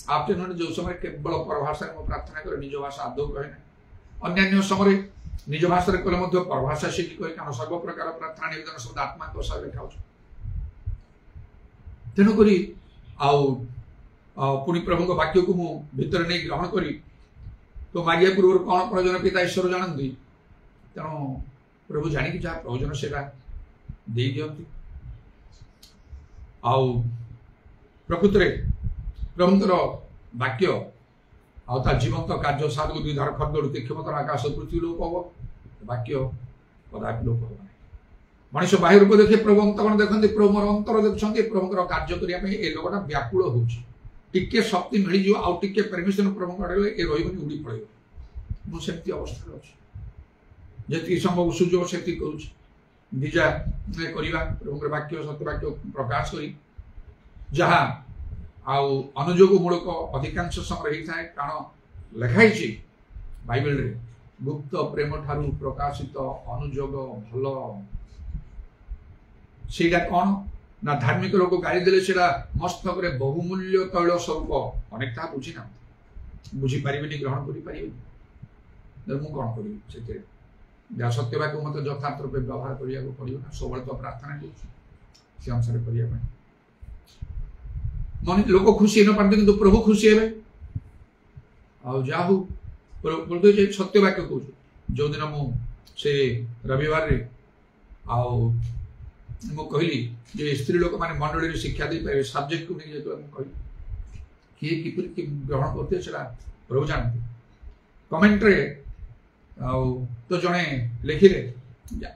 आफ्टरनून जो समय केवल परभाषा प्रार्थना कर निज भाषा आदौ कहे ना अन्य समय निज भाषा कले परभाषा शिखी कहे कारण सर्व प्रकार प्रार्थना निवेदन शब्द आत्मा सारे लिखा तेणुक पुणी प्रभु वाक्य को मु भितर नहीं ग्रहण करी तो मागिया पूर्व कौन प्रयोजन पिता ईश्वर जानती तेणु प्रभु जाणिक जहाँ प्रयोजन से दे दिखती प्रकृत में प्रभुंर वाक्य आ जीवंत कार्य साधु द्विधार खड्ड तीक्षमतर आकाश पृथ्वी लोप हम वाक्य कदापि लोप हम मनुष्य बाहर को देखे प्रभु अंतकरण देखते प्रभु मोर अंतर देखते प्रभुंर कार्य करने ये लोकटा व्याकुल होके शक्ति मिल जाओ आउ टे परमिशन प्रभु आड़े ये रही उड़ी पड़े मुझे अवस्था अच्छी जी संभव सुजोग से करुजा करवा प्रभुंर वाक्य सत्य वाक्य प्रकाश कर जहाँ अनुजोग मूलक अधिकांश समय होता है कारण लिखाई बाइबल रे गुप्त प्रेम ठारू प्रकाशित अनुजोग भल सेटा कौन ना धार्मिक लोक गाड़ी देले सेटा मस्तक रे बहुमूल्य तैल स्वरूप अनेक ता बुझी ना बुझी पारिबेनी ग्रहण करि पारिबेनी मु कौन करी से जहाँ सत्य वाक्य मत यथार्थ रूप व्यवहार करिया को पड़ियो ना सब तो प्रार्थना कर अनुसार करिया मन लोक खुशी न पाते किंतु प्रभु खुशी हे जाहू बोलते सत्य वाक्य कह जो दिन मुझे रविवार रे कहली जे स्त्री लोक माने मंडली शिक्षा दे पारे सब्जेक्ट को नहीं कहली किए किपरि ग्रहण करते प्रभु जानते कमेंट रे तो जड़े लिखिले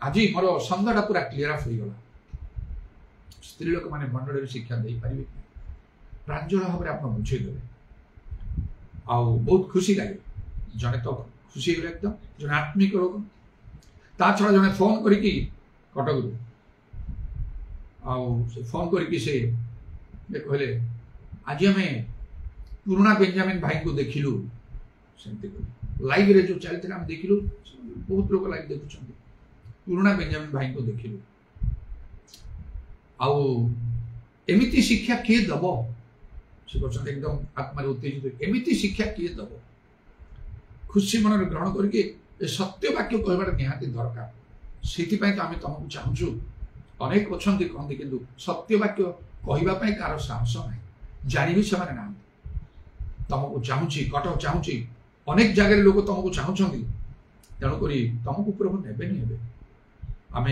आज मोर सन्देहटा पूरा क्लीयर अफ हो गला स्त्री लोक माने मंडली शिक्षा दे पारे प्रांजल भाव में आप बुझेदेवे बहुत खुशी लगे जड़े तो खुशी हो एकदम जड़े आत्मिक लोक ता छड़ा जड़े फोन करके कटक फोन करके से कहले आज आम पुराना बेंजामिन भाई को देखिलु लाइव रे जो चलते आम देखिलु बहुत लोग लाइव देखुं पुराना बेंजामिन भाई को देखिलु एमिति शिक्षा किए दब से एकदम आत्मा उत्तेजित एमती शिक्षा किए दब खुशी मन ग्रहण करके सत्य वाक्य कहबार निहाती दरकार से तो आम तुमको चाहूँ अनेक अच्छा कहते कि सत्य वाक्य कहवाई कार साहस ना जानी भी से ना तुमको चाहूँ कटक चाहूँ अनेक जगह लोग तुमको चाहूँगी तेणुक तुमको प्रभु ने आम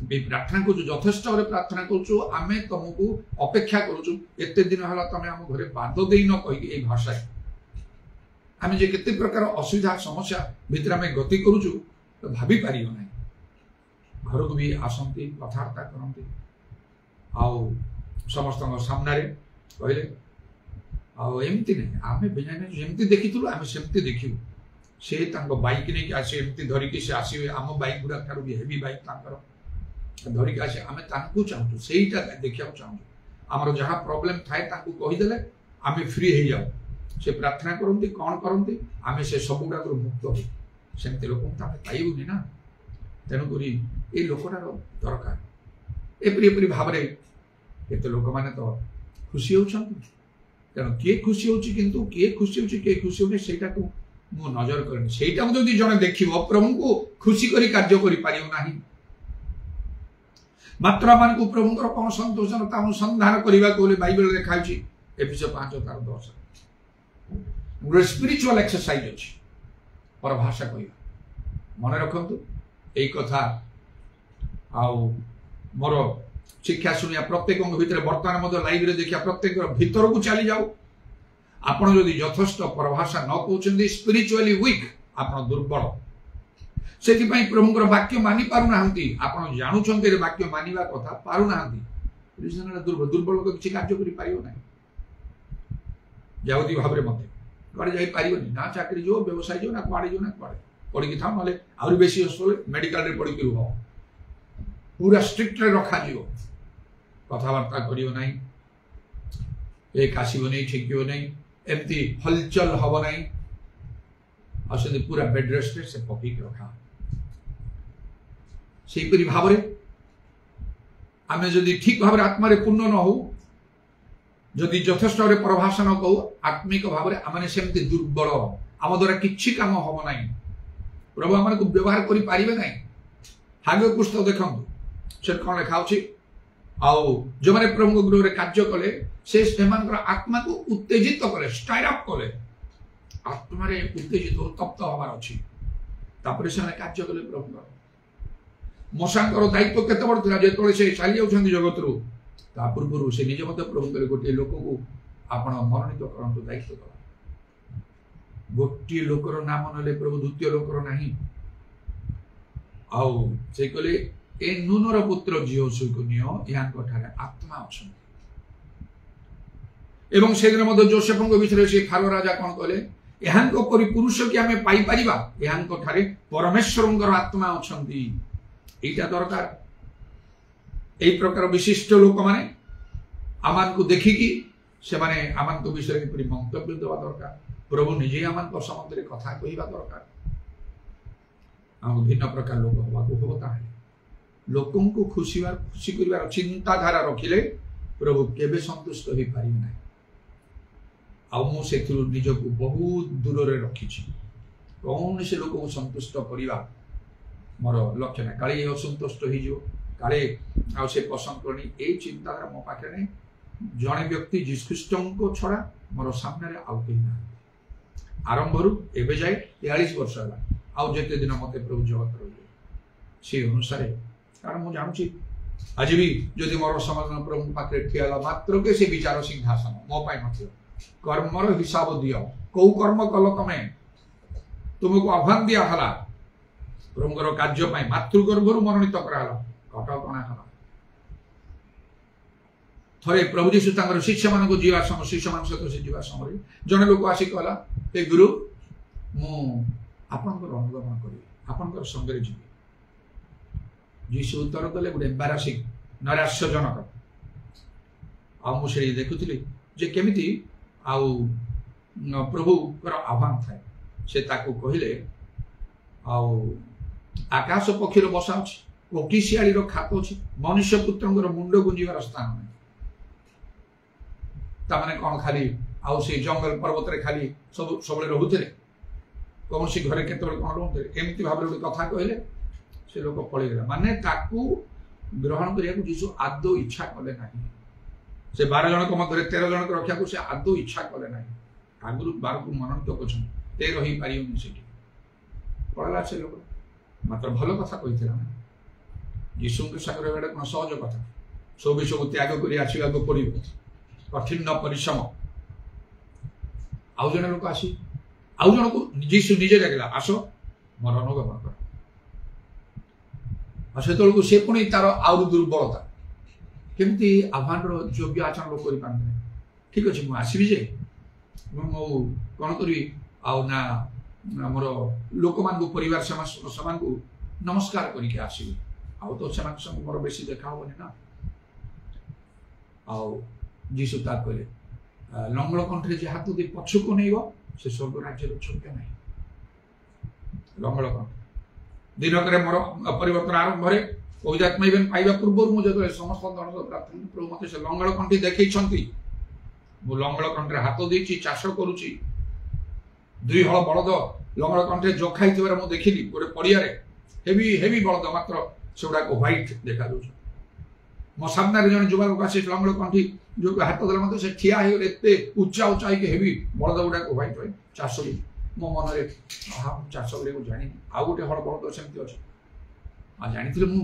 प्रार्थना कर यथेष्ट भाव प्रार्थना करें तुमको अपेक्षा करते दिन है तुम आम घर बाद दे न कही भाषा आम जे केते प्रकार असुविधा समस्या भितर आम गति करुचु तो भाभी पार ना घर को भी आसती कथबार्ता करती समस्त सामने कहले आमती नहीं आम जमी देखी आम सेमती देखू से बैक नहीं आसे एमती धरिकी से आसवे आम बैक गुड़ा ठार भी हेवी बैक धरिक आसे आम चाहूँ से देखा चाहूँ आमर जहाँ प्रोब्लेम थाए कहीदे आम फ्री हो जाऊ से प्रार्थना करती कौन करती आम से सब गुड़ाक मुक्त हो सेमती लोक पाइबुनि ना तेणुक ये लोकटार दरकार एपरी भाव में केते लोक मैंने तो खुशी होती तेणु किए खुशी हो किए खुशी होने से मु नजर करनी से जड़े देख प्रभु को खुशी कर कार्य कर मात्रा मान को प्रभुंर कौन संतोषता अनुसंधान करने को बाइबल लिखाई एफिसियों 5:10 गोटे स्पिरिचुअल एक्सरसाइज अच्छी परभाषा कह मन रखु यही कथा मोर शिक्षा शुणिया प्रत्येक भीतर बर्तमान लाइव देखा प्रत्येक भीतर को चली जाऊ आपण जदि यथेष्ट परभाषा न कहउछन्ती स्पिरिचुअली वीक आपण दुर्बल सेति पई प्रभुकर वाक्य मानि पारु नाहंती आपण जानुछन्ती रे वाक्य मानिबा कथा पारु नाहंती रीजन दुर्बल दुर्बल लोक किछि कार्य करि पारियो नै जाउदी भाबरे मते कुआडे जाई पारियोनी ना चाकरी जो व्यवसाय जो ना कुआडे जो ना कुआडे पड़ी कि था नले आउरी बेसी होले मेडिकल रे पड़ी कि हो पूरा स्ट्रिक्ट रे रखा जिवो कथा वार्ता करियो नै ए कासिबो नै ठिकियो नै एमती हलचल हबो नै असले पूरा बेड रेस्ट से पपी के रखा सेही परि भाबरे आमे जदि ठीक भाबरे आत्मा रे पूर्ण न हो जदि यथेष्ट रे प्रभाषण कहू आत्मिक भाबरे आमे सेमती दुर्बल आम द्वारा किछि काम हबो नै प्रभु आमे को व्यवहार करि पारिबे नै हागे पुस्तक देखंतु से कोन लिखा अछि आउ जो माने प्रभु गृह रे कार्य कले से सेमानकर आत्मा को उत्तेजित कले स्टाइल अप कले आत्मा रे उत्तेजित तप्त हबार अछि तापर से कार्य कले प्रभु मोसांकर दायित्व केते बड़ थिला जे तोले से चाली जाउछन्ती जगत रु ता पूर्व से निज मते प्रभु करे गोटे लोक को आपण मनोनीत करंतु दायित्व कर गोटे लोकर नाम नले प्रभु द्वितीय लोकर नाही आउ से कले ए नुनर पुत्र जियो सुकुनियो यान कोठारे आत्मा अछि एवं सेदिन मध्य जोसेफଙ୍କ विषय से फारो राजा कोन कले एहानको परि पुरुष कि हमें पाई परिबा एहानको ठारे परमेश्वरंकर आत्मा अछंती एटा दरकार एई प्रकार विशिष्ट लोक माने आमान को देखि कि से माने आमान को विषय में परि मंतव्य देवा दरकार प्रभु निजे आमान को सम्बन्ध रे कथा कहिबा दरकार हम भिन्न प्रकार लोक होबा को होता है लोकन को खुशी करिवार चिंताधारा रखिले प्रभु केबे संतुष्ट होई पारिबे नै आ मु सेथुर निज को बहुत दूर रे रखी छी कौन से लोक को संतुष्ट करिवा मोर लक्ष्य नै काली असंतुष्ट होई जो काले आ से पसंद करनी ए चिंताधारा मो पाखे नै जणे व्यक्ति जीसस ख्रीष्टन को छडा मोर सामने रे आउ केही ना आरंभ रु एबे जाय 43 वर्ष होला आउ जेते दिन मते प्रभु जगत रहियो से अनुसार कारण मु जानछि आज भी जदि मोर समाधान प्रभु पाखे ठियाला मात्र के से विचार सिंहासन मो पाई नथियो कर्मर हिसाब दियो को कर्म कल तमे तुमको आह्वान दिया हला प्रभुकर कार्य पाई मातृ गर्भरु मनोनीत कराला कटकणा हला थरे प्रभु यीशु तांकर शिष्य मान को जीवा समय शिष्य मान सहित से जीवा समय जने लोक आसी कहला ए गुरु मु आपनकर अनुगमन करी आपनकर संग रे जीवी यीशु उत्तर देले गुडे एम्बारासिंग नैराश्यजनक आ मु से देखुथिली जे केमिति आउ प्रभु कर आह्वान थाए से ताको कहिले आउ आकाश पक्षीर बसा अछि कोकिसियाली रो खात अछि मनुष्य पुत्रंकर मुंड गुंजीवार स्थान नै ता माने कोन खाली आउ से जंगल पर्वत रे खाली सब सबले रहुथिले कोन सी घरे केतबे कोन रहुथिले एमिति भाबरे गोटे कथा कहिले से लोक पळि गेला माने ताकू ग्रहण करिया को जीसु आदौ इच्छा कले नाही से 12 जन को मध्य 13 जन को रक्षा को से आदौ इच्छा कले नाही आगुरु 12 को मनंत कोछन 13 ही पारियोनी सेठी पळला से लोक मात्र भलो कथा कहिथिला ना यीशु के सागर बेडा कोन सहज कथा सब विषय को त्याग करी आसीबा को पड़िबो कठिन परिश्रम आउ जन लोक आसी आउ जन को यीशु निजे डाकिला आसो मोर अनुगमन कर से तौर को से पुणी तार आउ दुर्बलता केमती आह्वान योग्य आचरण लोक कर ठीक अच्छे मुझे आसबि जे कौन करी आना मोर लोक मान परिवार समान को नमस्कार करके आसबि आउ तो से मोर बेसी देखा हेनी ना आउ जीशु ता कहले लंगड़ कंठे जे हाथ दे पछुक नहीं से स्वर्ग राज्य छोटे ना लंगड़ कंठ दिनक मोर परिवर्तन आरंभ पवित्रात्मा इवेन पाइबा पूर्व मुझे समस्त प्रार्थना प्रभु मत से लंगड़ कंठी देखई मु लंगड़ कंठे हाथ देछि चाष करूछि 2 हल बलद लंगड़ कंठे जोखाई थिबार मु देखिली गोटे पड़िया हेवी हेवी बलद मात्र सेगुड़ा को व्हाइट देखा दो मो सामने जन जुवा लोक आसी लंगड़ कंठी जो हाथ देला मत से ठिया हे एते उच्चा उच्चा के हेवी बलद गुडा को व्हाइट व्हाइट चाष मो मन रे चाष करे जानी आ गोटे हल बलद सेमती अछि आ जानी मु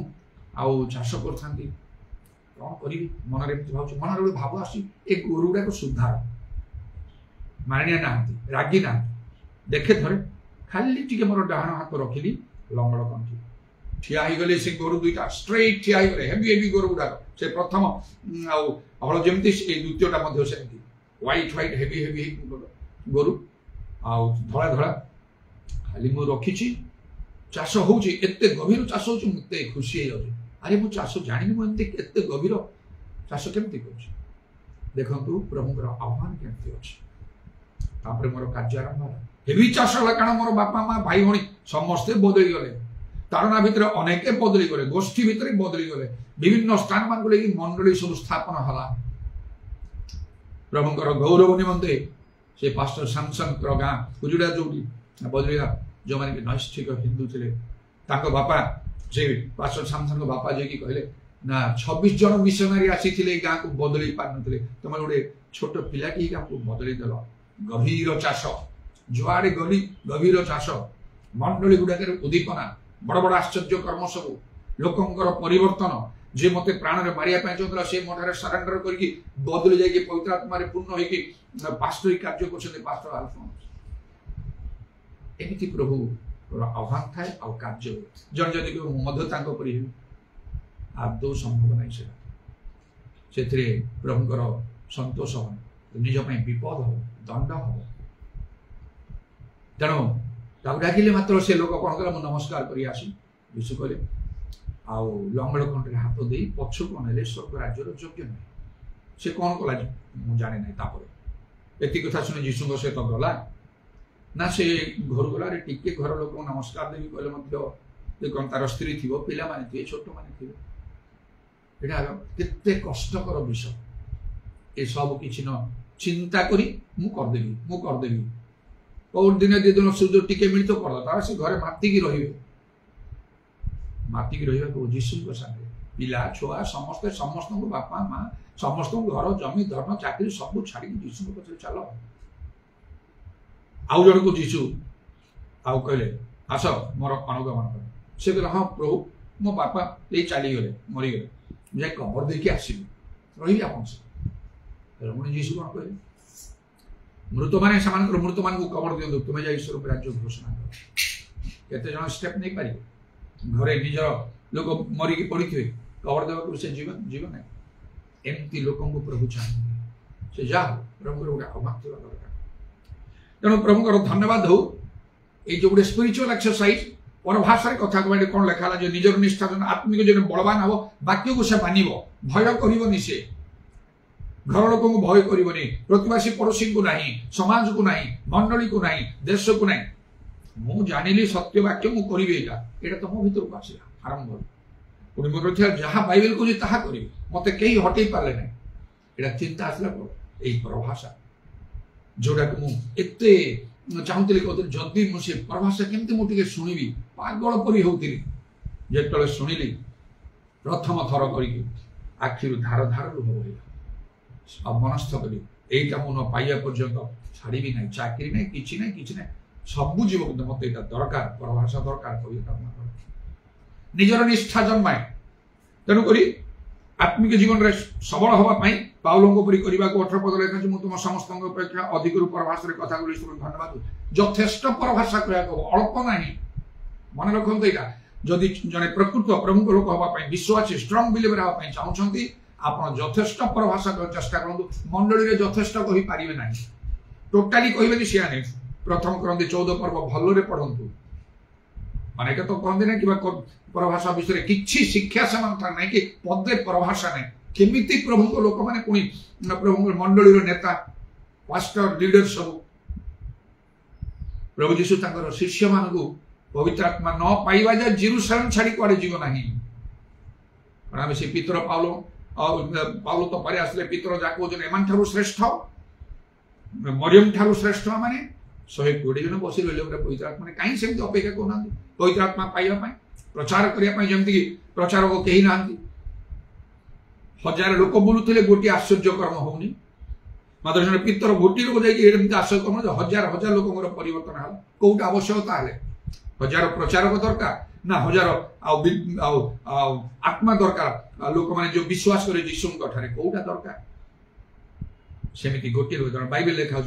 आउ चाष करथांती कौन करी मन रे भाव मन रे भाव आसी ए गोरु गुडा को सुधार मारणिया ना रागी ना देखे थरे खाली टिके मोर डाहाण हाथ रखिली लंगड़ कंठी ठिया ही गले से गोरु दुईटा स्ट्रेट ठिया ही गले हेवी हेवी गोरु गुडा से प्रथम आउ जमती ए द्वितीयटा मध्ये सेमती व्हाइट व्हाइट हेवी हेवी गोरु आउ धड़ा धड़ा खाली मु रखिछि चाष होउछि एते गभीर चाष होउछि मते खुशी हे जाउछि अरे मु चाष जानि मु एते गभीर चाष केमती करछि देखंतु प्रभुଙ୍କର आह्वान केमती अछि तापर मोर कार्य आरंभ होला हेवी चाष होला कारण मोर बापा माँ भाई भणी समस्ते बदली गले तारणा भितर अनेके बदली गले गोष्ठी भितर बदली गले विभिन्न स्थान मान लेकिन मंडली सब स्थापन होला प्रभुଙ୍କର गौरव निमंते से पास्टर सैमसन गाँ उजुड़ा जोड़ी बदलिया जो माने कि नैष्ठिक हिंदू थे बापा से पास्टर सैमसन बापा जे कि कहले ना 26 जन मिशनरी आसी गाँ को बदली पार नथिले तुम गोटे छोट पिलाटी गाँ को बदली देल गभीर चाष जुआड़े गली गभीर चाष मंडली गुड़ाक उद्दीपना बड़ बड़ आश्चर्य कर्म सब लोकंकर परिवर्तन जे मते प्राण रे मारिया पय चोतला से मोठारे सरेंडर करके बदली जाई पवित्र आत्मा रे पूर्ण होई कि पास्टरी कार्य करछते पास्टर अल्फोंस एमिति प्रभु आह्वान थाए आ कार्य जन जदि को मध्यतांक परि आदौ संभव नहीं से प्रभुଙ୍କର संतोष हो निज पय विपद हो दंड हो तेणु ताकू डाकिले मात्र से लोक कौन कला नमस्कार करी आसी विशु कले आउ लंगड़ कंठे हाथ दे पक्ष को नेले स्वर्ग राज्यर योग्य नहीं से कौन कला मु जाने नहीं तापर एति कथा सुने यीशु सहित गला ना से घर गला रे टिके घर लोक नमस्कार देवी कहले मध्य कौन तार स्त्री थी पिला माने थे छोट माने थे एटा केते कष्टकर विषय ए सब किछि न चिंता करी मु कर देवी और दिन दि दिन सुजो टिके मिलित कर तार से घरे माती की रहिबे माती की रहिबा को यीशु को संगे पिला छुआ समस्त समस्त बापा माँ समस्त घर जमी धर्म चाकरी सब छाड़ी यीशु को पछे चलो आउ जण को यीशु आउ कहले आस मोर अनुगमन कर से कहले हाँ प्रभु मो बापा ये चली गले मरी गले मुझे कबर देखिए आसबि रही आप मुझे यीशु कौन कहले मृत माने समान मृत मान को कबर दियो तुम्हें जा ईश्वर राज्य घोषणा कर केते जण स्टेप नहीं पारि घरे निजर लोक मरिकी पड़ी थे कबर देवा से जीवन है एमती लोक प्रभु चाहते से जा प्रभु गोटे आह्वान थी दरकार तेणु प्रभु धन्यवाद हो ये जो गोटे स्पिरिचुअल एक्सरसाइज परभाषा कथा कहते कौन लिखा जो निजर निष्ठा आत्मिक जो बलवान हम वाक्य को से मानव भय करनी से घर लोक भय करनी प्रतिवासी पड़ोशी को नहीं समाज को नहीं मंडली को नहीं देश को नहीं मु जानिली सत्य वाक्य मु करिवे एटा तो मो भीतर को आसीला आरंभ पुणी मोर जहाँ बाइबल को ताहा करी मते कहीं हटई पारे ना एटा चिंता आसला एई परभाषा जोड़ा को मु एते चाहूली कहते जदि मुझे परभाषा केमती मुझे शुणिबी पागल परी होती जो शुणिली प्रथम थर करके आखिर धार धार लुह बहला मनस्थ करी एटा मु न पाइया पर्यंत छाड़ी ना चाकरी ना कि ना सबू जीव मत यहाँ दरकार परभाषा दरकार निजर निष्ठा जन्माए तेणुक आत्मिक जीवन में सबल हाँपाई पाउलों परी करने को 18 पद लिखा मुझे तुम समस्त अपेक्षा अधिक परभाषा कथा धन्यवाद यथेष्ट परभाषा कह अल्प ना मन रखते यहाँ जदि जड़े प्रकृत प्रमुख लोक हाँपाई विश्वासी स्ट्रंग बिलीवर हाँपाई चाहते आप यथेष्ट परभाषा चेष्टा करूँ मंडली में यथेष्ट कही पारे ना टोटाली कहे सी नहीं प्रथम करते 14 पर्व भल्ले पढ़ंतु माने तो कहते ना कि परभाषा विषय किसी शिक्षा से ना कि पदे परभाषा नहीं केमिति प्रभु को लोक मैंने पुणी प्रभु मंडली नेता पास्टर लीडर सब प्रभु यीशु तांकर शिष्य मान पवित्र आत्मा न पाइबा जाए जेरूशलेम छाड़ी कुआडे जीव ना से पितर पाउलो तो पारे आसले पितर जाको एमान ठारू श्रेष्ठ मरियम ठारू श्रेष्ठ माने 120 जन बसी रही पवित्र आत्मा ने कहीं सेमती अपेक्षा करना पवित्र आत्मा पाइबा प्रचार करने जमती प्रचारक कहीं ना हजार लोक बुलूले गोटे आश्चर्य कर्म होनी मात्र जन पितर गोटी लोक जाए आश्चर्य कर्म हजार हजार लोक परिवर्तन है कौट आवश्यकता है हजार प्रचारक दरकार ना हजार आत्मा दरकार लोक मैंने जो विश्वास करे यीशु कौटा दरकार सेमती गोटे बाइबल लिखा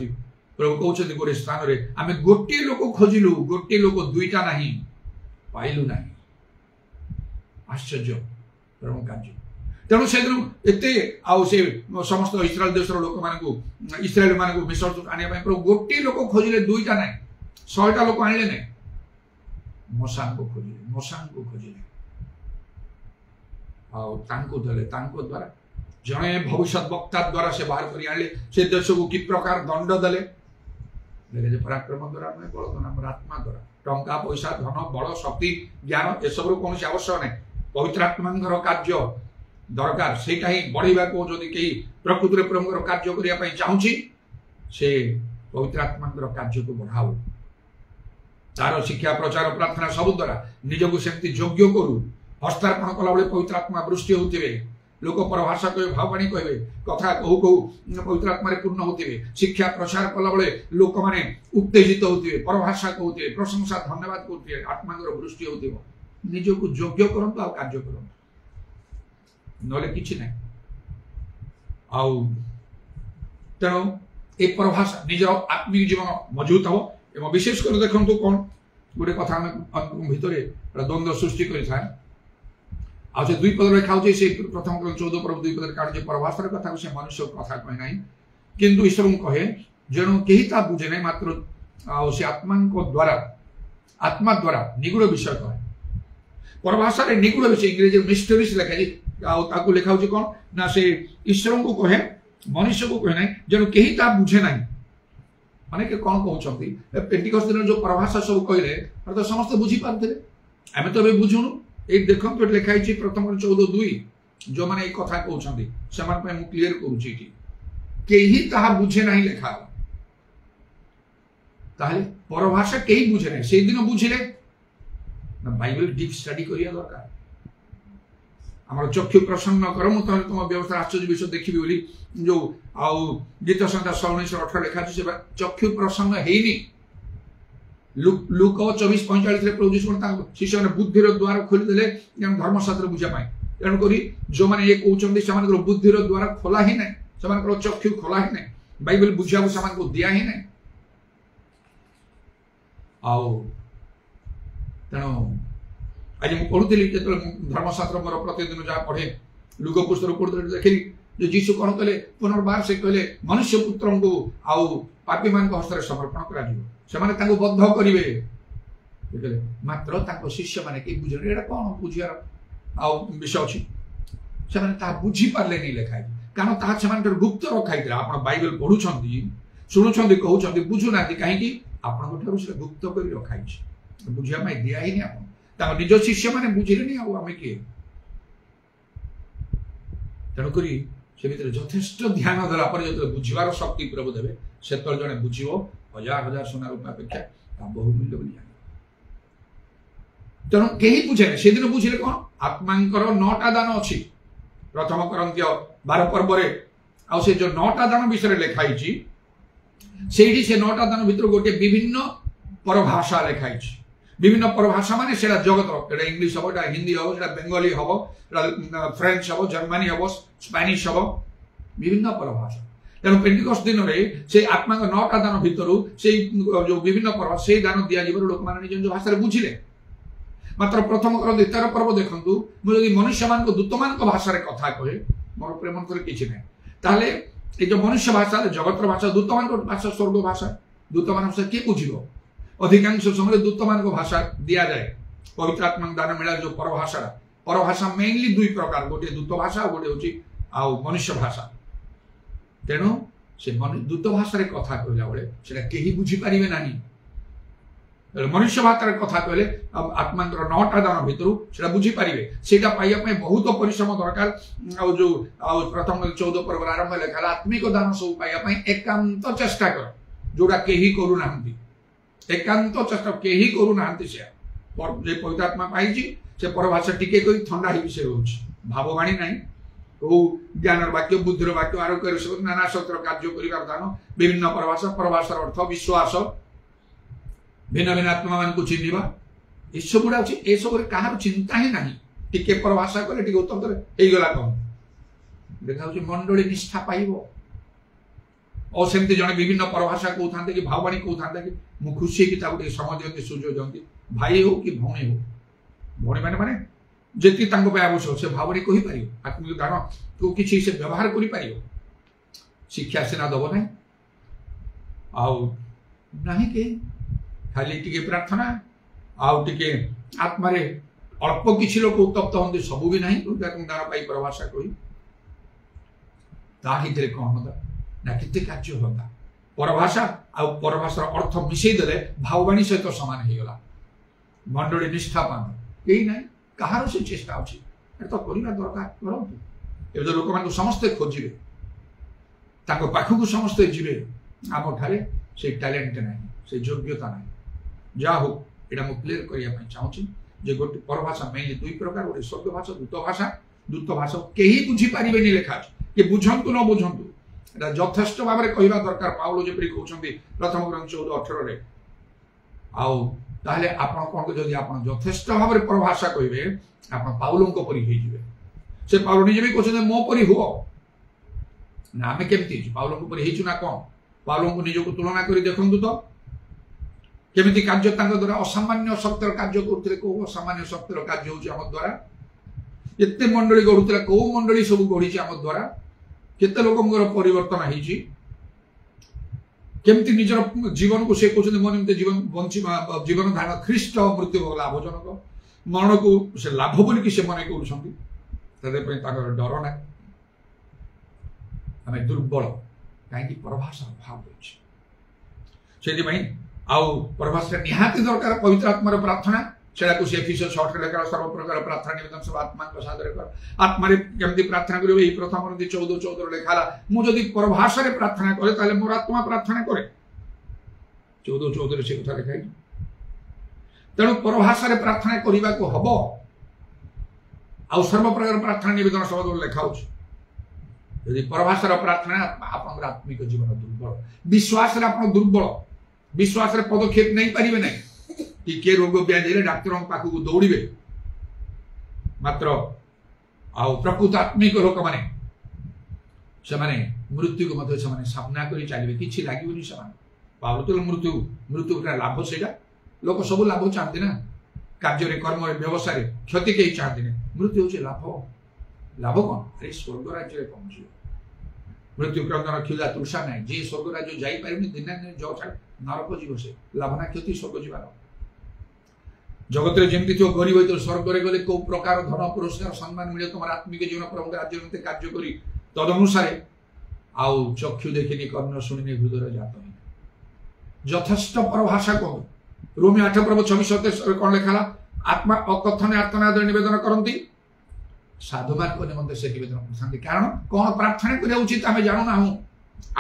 प्रभु कहते गोटे स्थान रे आमे गोटे लोक खोजिलु गोटे लोक दुईटा नहीं पाइलु नहीं आश्चर्य प्रभु कार्य तेणु से दिन एते आउ से समस्त इस्राएल देशर लोक मानकु इस्राएल मानकु मिस्र आनिया पय प्रभु गोटे लोक खोजिले दुईटा नहीं 100टा लोक आनिले नहीं मशान को खोजिले आउ तांको देले तांको द्वारा जणे भविष्य वक्ता द्वारा से बाहर करी आले से देश को कि प्रकार दंड देले लेकिन पराक्रम द्वारा नहीं बल द्वारा आत्मा द्वारा टंका पैसा धन बल शक्ति ज्ञान ए सब कौन आवश्यक नहीं पवित्र आत्मा कार्य दरकार सेटा ही बढ़ेगा को जदि कहीं प्रकृति में प्रभुर कार्य करने चाहूँगी से पवित्र आत्मा कार्य को बढ़ाओ तार शिक्षा प्रचार प्रार्थना सब द्वारा निजक सेमती योग्य करू हस्तार्पण कला बेले पवित्र आत्मा वृष्टि होते लोक परभाषा कहे भाववाणी कहे कथा कहू कहू पवित्र आत्मा पूर्ण होते शिक्षा प्रचार कला बेले लोक मैंने उत्तेजित होते परभाषा कहते प्रशंसा धन्यवाद करते आत्मा वृष्टि होते निजक योग्य करंतु आ कार्य करंतु नले किछि नै आउ तेणु ए परभाषा निज आत्मिक जीवन मजबूत हो एवं विशेष कर देखंतु कोन गोटे कथा हम भितरे द्वंद्व सृष्टि करि थाए आ से दुई पद लिखा होचे से प्रथम क्रम 14 पर दुई पद काढ जे परभाषार कथा से मनुष्य कथा कहि नै किंतु ईश्वर कहे जणो केही ता बुझे नै मात्र आ से आत्मा को द्वारा निगूढ़ विषय कहे परभाषा रे निगूढ़ विषय इंग्रजी मिस्टरीज लिखा जे ताकू लिखा होची कोन ना से ईश्वर को कहे मनुष्य को कहे नै जणो केही ता बुझे नै माने के कोन कहउछंती पेंटिकॉस्ट दिन जो परभाषा सब कहले तो समस्त बुझी पारथिले आमे तो बे बुझुनु ए देखम तो लिखा हिची प्रथम 14:2 जो माने ए कथा कहउछंती समान पे मु क्लियर करूची कि केही ताहा बुझे नाही लिखा ताले परभाषा केही बुझे नाही से दिन बुझिले ना बाइबल डीप स्टडी करिया दरकार आम चक्षु प्रसन्न कर मुझे तुम व्यवस्था आश्चर्य विषय देखी बोली जो आउ गीत संख्या 1918 लिखा से चक्षु प्रसन्न है लुक 24:45 प्रभु यीशु शिष्य ने बुद्धिर द्वार खोलीदे धर्मशास्त्र बुझापी तेणुक जो मैंने ये कहते से बुद्धिर द्वार खोला ही ना से चक्षु खोला ही ना बाइबल बुझा से दिया ही ना आउ तेणु आज मुझे पढ़ुली जो धर्मशास्त्र मोर प्रतिदिन जहाँ पढ़े लुक पुस्तक पढ़ुली देखिली जो जीशु कौन कहले पुनर्बार से कहले मनुष्य पुत्र को आउ पापी मान हस्त समर्पण कर बद्ध करेंगे मात्र शिष्य मैंने कहीं बुझे ये कौन बुझार आउ विषय अच्छी से बुझीपारे नहीं लिखाई कारण तार गुप्त रखाई आप बाइबल पढ़ुं शुणुं कहते बुझुना कहीं आप गुप्त कर रखाई बुझापी दिया ही नहीं आप निज शिष्य मैंने बुझिले नहीं आम किए तेणुक से यथेष्ट ध्यान देला जो बुझार शक्ति प्रभु देवे से जड़े बुझ हजार हजार सोना रूपा अपेक्षा बहुमूल्य बोली जाने तेणु कहीं बुझे से दिन बुझे कौन आत्मा 9टा दान अच्छी प्रथम करंत्य 12 पर्व से जो 9टा दान विषय लिखाई से 9टा दान भीतर गोटे विभिन्न परभाषा लिखाई विभिन्न परभाषा माने सेटा जगत एटा इंग्लिश हम एटा हिंदी हम एटा बेंगली हम फ्रेंच हम जर्मनी हम स्पेनिश हम विभिन्न परभाषा तेणु पेंटिकॉस्ट दिन में से आत्मा 9टा दान भितर से जो विभिन्न पर्व से दान दिया लोक मैंने निज निज भाषा बुझिले मात्र प्रथम कर 13 पर्व देखु मुझे मनुष्य मान दूत मान भाषा कथा कहे मोर प्रेम किसी ना ताले ये जो मनुष्य भाषा जगतर भाषा दूत मान भाषा स्वर्ग भाषा दूत मान भाषा किए बुझ अधिकांश समय दूत मान भाषा दि जाए पवित्र आत्मा दान मिला जो परभाषा मेनली 2 प्रकार गोटे दूत भाषा गोटे हूँ मनुष्य भाषा तेणु से दूत भाषा कथा कहला बेले से कहीं बुझीपारे ना मनुष्य भाषा कथा कहले आत्मा 9टा दान भितर से बुझीपारे से बहुत परिश्रम दरकार जो प्रथम 14 पर्व आरंभ लिखा आत्मिक दान सब पाइबा एकांत चेष्टा कर जोड़ा कहीं करूना एकांत चेष्टा कहीं करूना से पवित्र आत्मा पाई से परभाषा टिके कोई ठंडा ही विषय रोच भाववाणी नहीं ज्ञान वाक्य बुद्धिर वाक्य आरोग्य नाना शस्त्र कार्य कर दान विभिन्न परभाषार अर्थ विश्वास भिन्न भिन्न आत्मा मान चिन्हवा ये सब गुड़ा अच्छी ये सब कहार चिंता ही ना टिके परभाषा कले टिके उत्तर गला कौन देखा मंडली निष्ठा पाइब और सेमती जड़े विभिन्न परभाषा कहता कि भाववाणी कहता कि मुझे खुशी कि समय दिखती सुजोग दिखती भाई हो कि भौणी हो भौणी मैंने जी आवश्यक से भाववाणी कहीपर आत्मिक दान को किसी से व्यवहार कर शिक्षा सीना दब ना आई के खाली टी प्रार्थना आउ टे आत्मार अल्प किसी लोग उत्तप्त होती सबू भी ना दान पाई परभाषा कही ताहित कौन होता ना कितने कार्य होता परभाषा आ परभाषार अर्थ मिसईदे भाववाणी सहित सामान हो गला मंडली निष्ठा पान यही ना कहार से चेष्टा अच्छी तो करवा दरकार करूँ ए लोक मान समस्ते खोजे पाखक समस्ते जीवे आम ठारे से टैलेंट ना से योग्यता ना जहा हो यहाँ मुझे क्लीयर करने चाहूँगी जे गोटे परभाषा मेनली दुई प्रकार गोटे शब्द भाषा दूत भाषा कहीं बुझीपारे लेखा कि बुझंतु न बुझंतु यथेष्ट भाव में कहवा दरकार पाउल जपरी कहते प्रथम ग्रंथ 14:18 आउ आपण कौन जदि आप यथेष्ट भाव में परभाषा कहे आप पाउलों परी से पाउल निजे भी कहते मो परी हुआ ना आम केमती पाउलों परी ना कौन पाउलों को निजक तुलना कर देखु तो केमिति कार्य द्वारा असामान्य शक्तिर कार्य करते कौ असामान्य शक्तिर कार्य होम द्वारा एत मंडली गढ़ुला कौ मंडली सब गढ़ी आम द्वारा केते लोकंर परिवर्तन होती केमती निजर जीवन को से कहते मो निम्ते जीवन बंची जीवन धारण ख्रीष्ट मृत्यु लाभजनक मरण को से लाभ बोलिकी से मन कर डर ना आम दुर्बल कहीं परभाषा अभाव से आउ परभाषा निहाती दरकार पवित्र आत्मार प्रार्थना से एफिसियंस 6 लेखा सर्वप्रकार प्रार्थना निवेदन सब आत्मा प्रसाद कर आत्मारे केमती प्रार्थना करेंगे प्रथम 14:14 लेखा मुझे परभाषा प्रार्थना करे मोर आत्मा प्रार्थना करे 14:14 से कथा लिखाई तेणु परभाषा प्रार्थना करने को हम आउ सर्वप्रकार प्रार्थना निवेदन सब लेखा यदि परभाषा प्रार्थना आप आत्मिक जीवन दुर्बल विश्वास दुर्बल विश्वास पदक्षेप नहीं पारे ना कि किए रोग व्याधि डाक्तर पाखक दौड़े मात्र आउ प्रकृत आत्मिक लोक मैंने मृत्यु को सामना कर चलिए कि लगे पाउल तो मृत्यु मृत्यु लाभ से लोक सब लाभ चाहते ना कार्य कर्म व्यवसाय क्षति कहीं चाहते ना मृत्यु हूँ लाभ लाभ कौन अरे स्वर्ग राज्य पहुंचे मृत्यु क्रंदन क्षुदा तृषा ना जी स्वर्ग राज्य जापर दिन जो नरक जीव से लाभना क्षति स्वर्ग जीवार जगत में जमी थो गरीब हो स्वर्ग में गले कौ प्रकार धन पुरस्कार सम्मान मिले तुम आत्मिक जीवन प्रभु राज्य कार्य कर तदनुसार आउ चक्षु देखिनी कर्ण शुणी हृदय जात यथेष्ट परभाषा कह रोमी 8:26 कौन लिखा आत्मा अकथन आर्तनाद निवेदन करती साधुमान को निमंते से निवेदन करते कारण कौन प्रार्थना करा उचित आम जानूना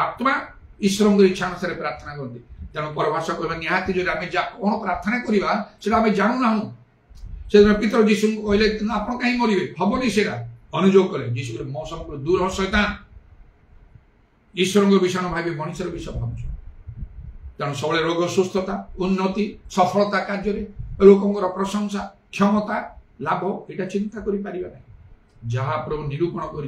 आत्मा ईश्वर इच्छा अनुसार प्रार्थना करती तेणु परभाषा कहना निहाती जो आम कौन प्रार्थना करवा से आम जानूना से पितर जीशु को कहले आप कहीं मरवे हमनी से अनुयोग कले जीशु कहले मो समग्र दूर शैतान ईश्वर विषय भावी मनुष्य विषय भावुच तेणु सब रोग सुस्थता उन्नति सफलता कार्य लोकंर प्रशंसा क्षमता लाभ यहाँ चिंता करें जहाँ प्रभु निरूपण कर